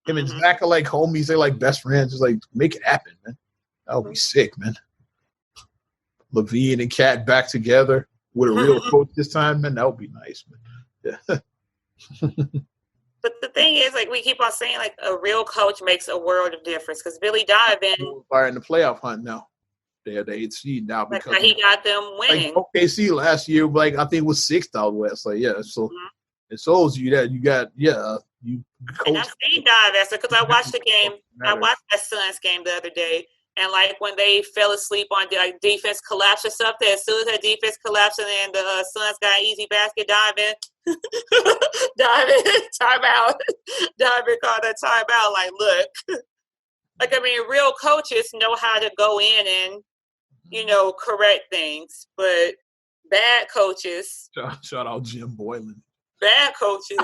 Him and Zach are like homies. They're like best friends. Just like make it happen, man. That would be sick, man. LaVine and Cat back together with a real coach this time, man. That would be nice, man. Yeah. But the thing is, like we keep on saying, like a real coach makes a world of difference. Because Billy Donovan are in the playoff hunt now. They're the 8th seed now because he got them winning. Like OKC last year, like I think it was 6th out west. Like yeah, so it shows you that you got you. And I've seen Donovan because I watched the game. I watched that Suns game the other day. And, like, when they fell asleep on like, defense collapse or something, as soon as that defense collapsed and then the Suns got an easy basket, Donovan, timeout. Donovan called that timeout. Like, look. Like, I mean, real coaches know how to go in and, correct things. But bad coaches. Shout out Jim Boylan. Bad coaches.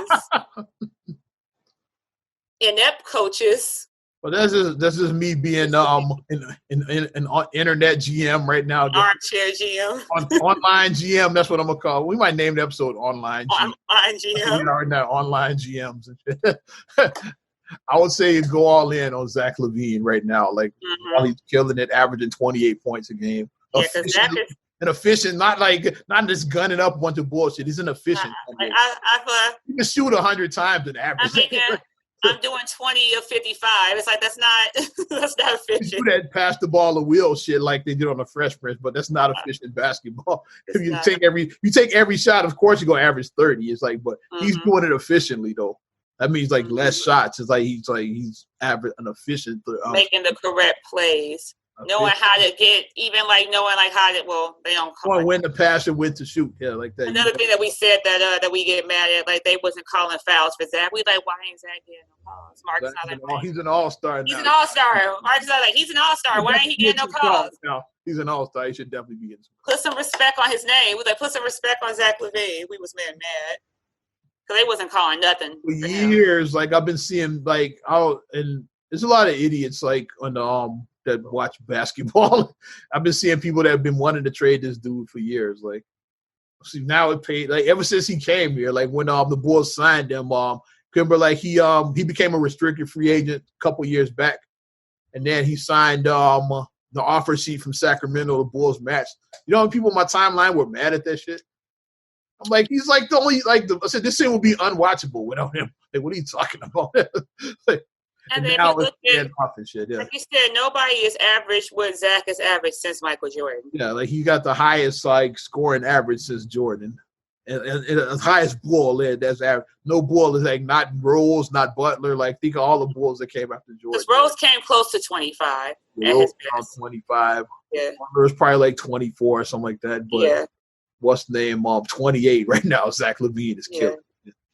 Inept coaches. Well, that's just me being in internet GM right now. Armchair GM. Online GM. That's what I'm gonna call. We might name the episode Online GM. Online GM. Right now, online GMs. I would say go all in on Zach LaVine right now. Like while he's killing it, averaging 28 points a game. Yeah, because Zach is an efficient, not just gunning up a bunch of bullshit. He's an efficient. You can shoot 100 times an average. I'm doing 20 or 55. It's like that's not efficient. You do that pass the ball a wheel shit like they did on the Fresh Prince, but that's not efficient basketball. If you take every shot, of course you're gonna average 30. It's like, but he's doing it efficiently though. That means like less shots. It's like he's average an efficient making the correct plays. Knowing how to get, even like knowing like how to, well, they don't call it. When to pass and when to shoot. Yeah, like that. Another thing that we said that we get mad at, like they wasn't calling fouls for Zach. We like, why ain't Zach getting no calls? Marcus he's an all-star now. He's an all-star. Marcus like, he's an all-star. Why ain't he getting no calls? No, he's an all-star. He should definitely be getting some calls. Put some respect on his name. We like, put some respect on Zach LaVine. We was mad. Because they wasn't calling nothing. For years, like I've been seeing like and there's a lot of idiots like on the that watch basketball. I've been seeing people that have been wanting to trade this dude for years. Like, see, now it paid. Like ever since he came here, like when the Bulls signed him, remember like he became a restricted free agent a couple years back, and then he signed the offer sheet from Sacramento. The Bulls matched. You know, how many people on my timeline were mad at that shit. I'm like, he's like the only I said this thing would be unwatchable without him. Like, what are you talking about? Like, and then now you look at shit, yeah. Like you said, nobody is average what Zach has averaged since Michael Jordan. Yeah, like he got the highest like scoring average since Jordan, and the highest Bull that's average. No Bull is like not Rose, not Butler. Like think of all the Bulls that came after Jordan. Because Rose came close to 25. Rose around 25. Yeah, Butler was probably like 24 or something like that. But what's the name? 28 right now. Zach LaVine is killing.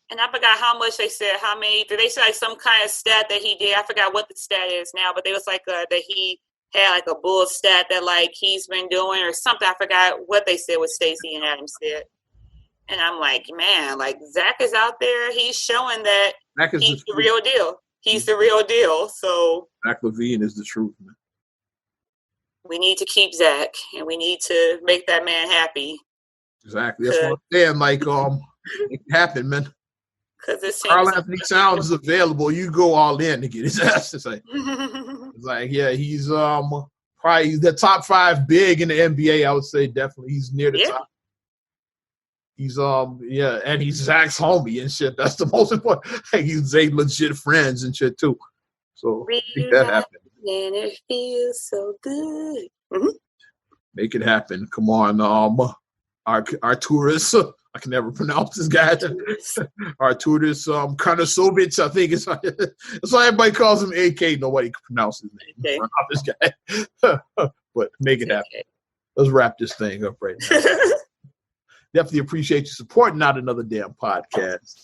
And I forgot how much they said, how many, did they say like some kind of stat that he did? I forgot what the stat is now, but they was like that he had like a bull stat that like he's been doing or something. I forgot what they said, what Stacey and Adam said. And I'm like, man, like Zach is out there. He's showing that he's the real deal. He's the real deal. So Zach LaVine is the truth, man. We need to keep Zach and we need to make that man happy. Exactly. That's what I'm saying. Like, it happened, man. because it seems Karl-Anthony Towns is available. You go all in to get his ass. It's like, yeah, he's probably the top 5 big in the NBA. I would say definitely he's near the top. He's and he's Zach's homie and shit. That's the most important. He's a legit friends and shit too. So make that happen. And it feels so good. Make it happen. Come on, our tourists. I can never pronounce this guy. Arturas Karnisovich, I think it's why everybody calls him AK. Nobody can pronounce his name. Okay. This guy. But make it happen. Okay. Let's wrap this thing up right now. Definitely appreciate you supporting Not Another Damn Podcast.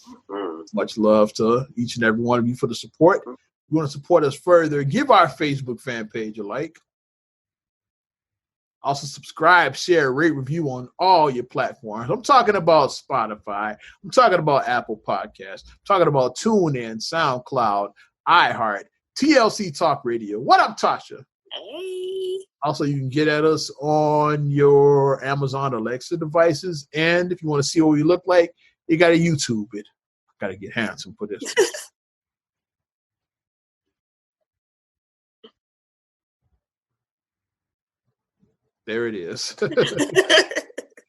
Much love to each and every one of you for the support. If you want to support us further, give our Facebook fan page a like. Also subscribe, share, rate, review on all your platforms. I'm talking about Spotify. I'm talking about Apple Podcasts. I'm talking about TuneIn, SoundCloud, iHeart, TLC Talk Radio. What up, Tasha? Hey. Also, you can get at us on your Amazon Alexa devices. And if you want to see what we look like, you got to YouTube it. Got to get handsome for this. There it is.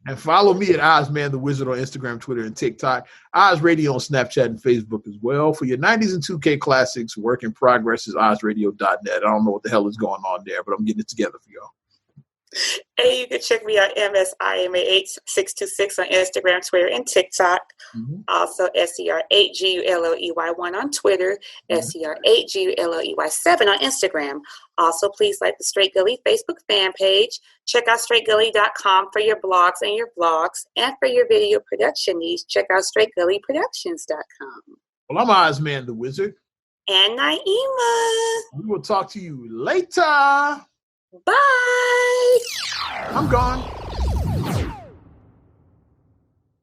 And follow me at Ozman the Wizard on Instagram, Twitter, and TikTok. Oz Radio on Snapchat and Facebook as well. For your 90s and 2K classics, work in progress is ozradio.net. I don't know what the hell is going on there, but I'm getting it together for y'all. And you can check me out, MSIMA8626 on Instagram, Twitter, and TikTok. Also, SCR8GULOEY1 on Twitter, SCR8GULOEY7 on Instagram. Also, please like the Straight Gully Facebook fan page. Check out straightgully.com for your blogs and your vlogs. And for your video production needs, check out straightgullyproductions.com. Well, I'm Ozman the Wizard. And Naima. We will talk to you later. Bye. I'm gone.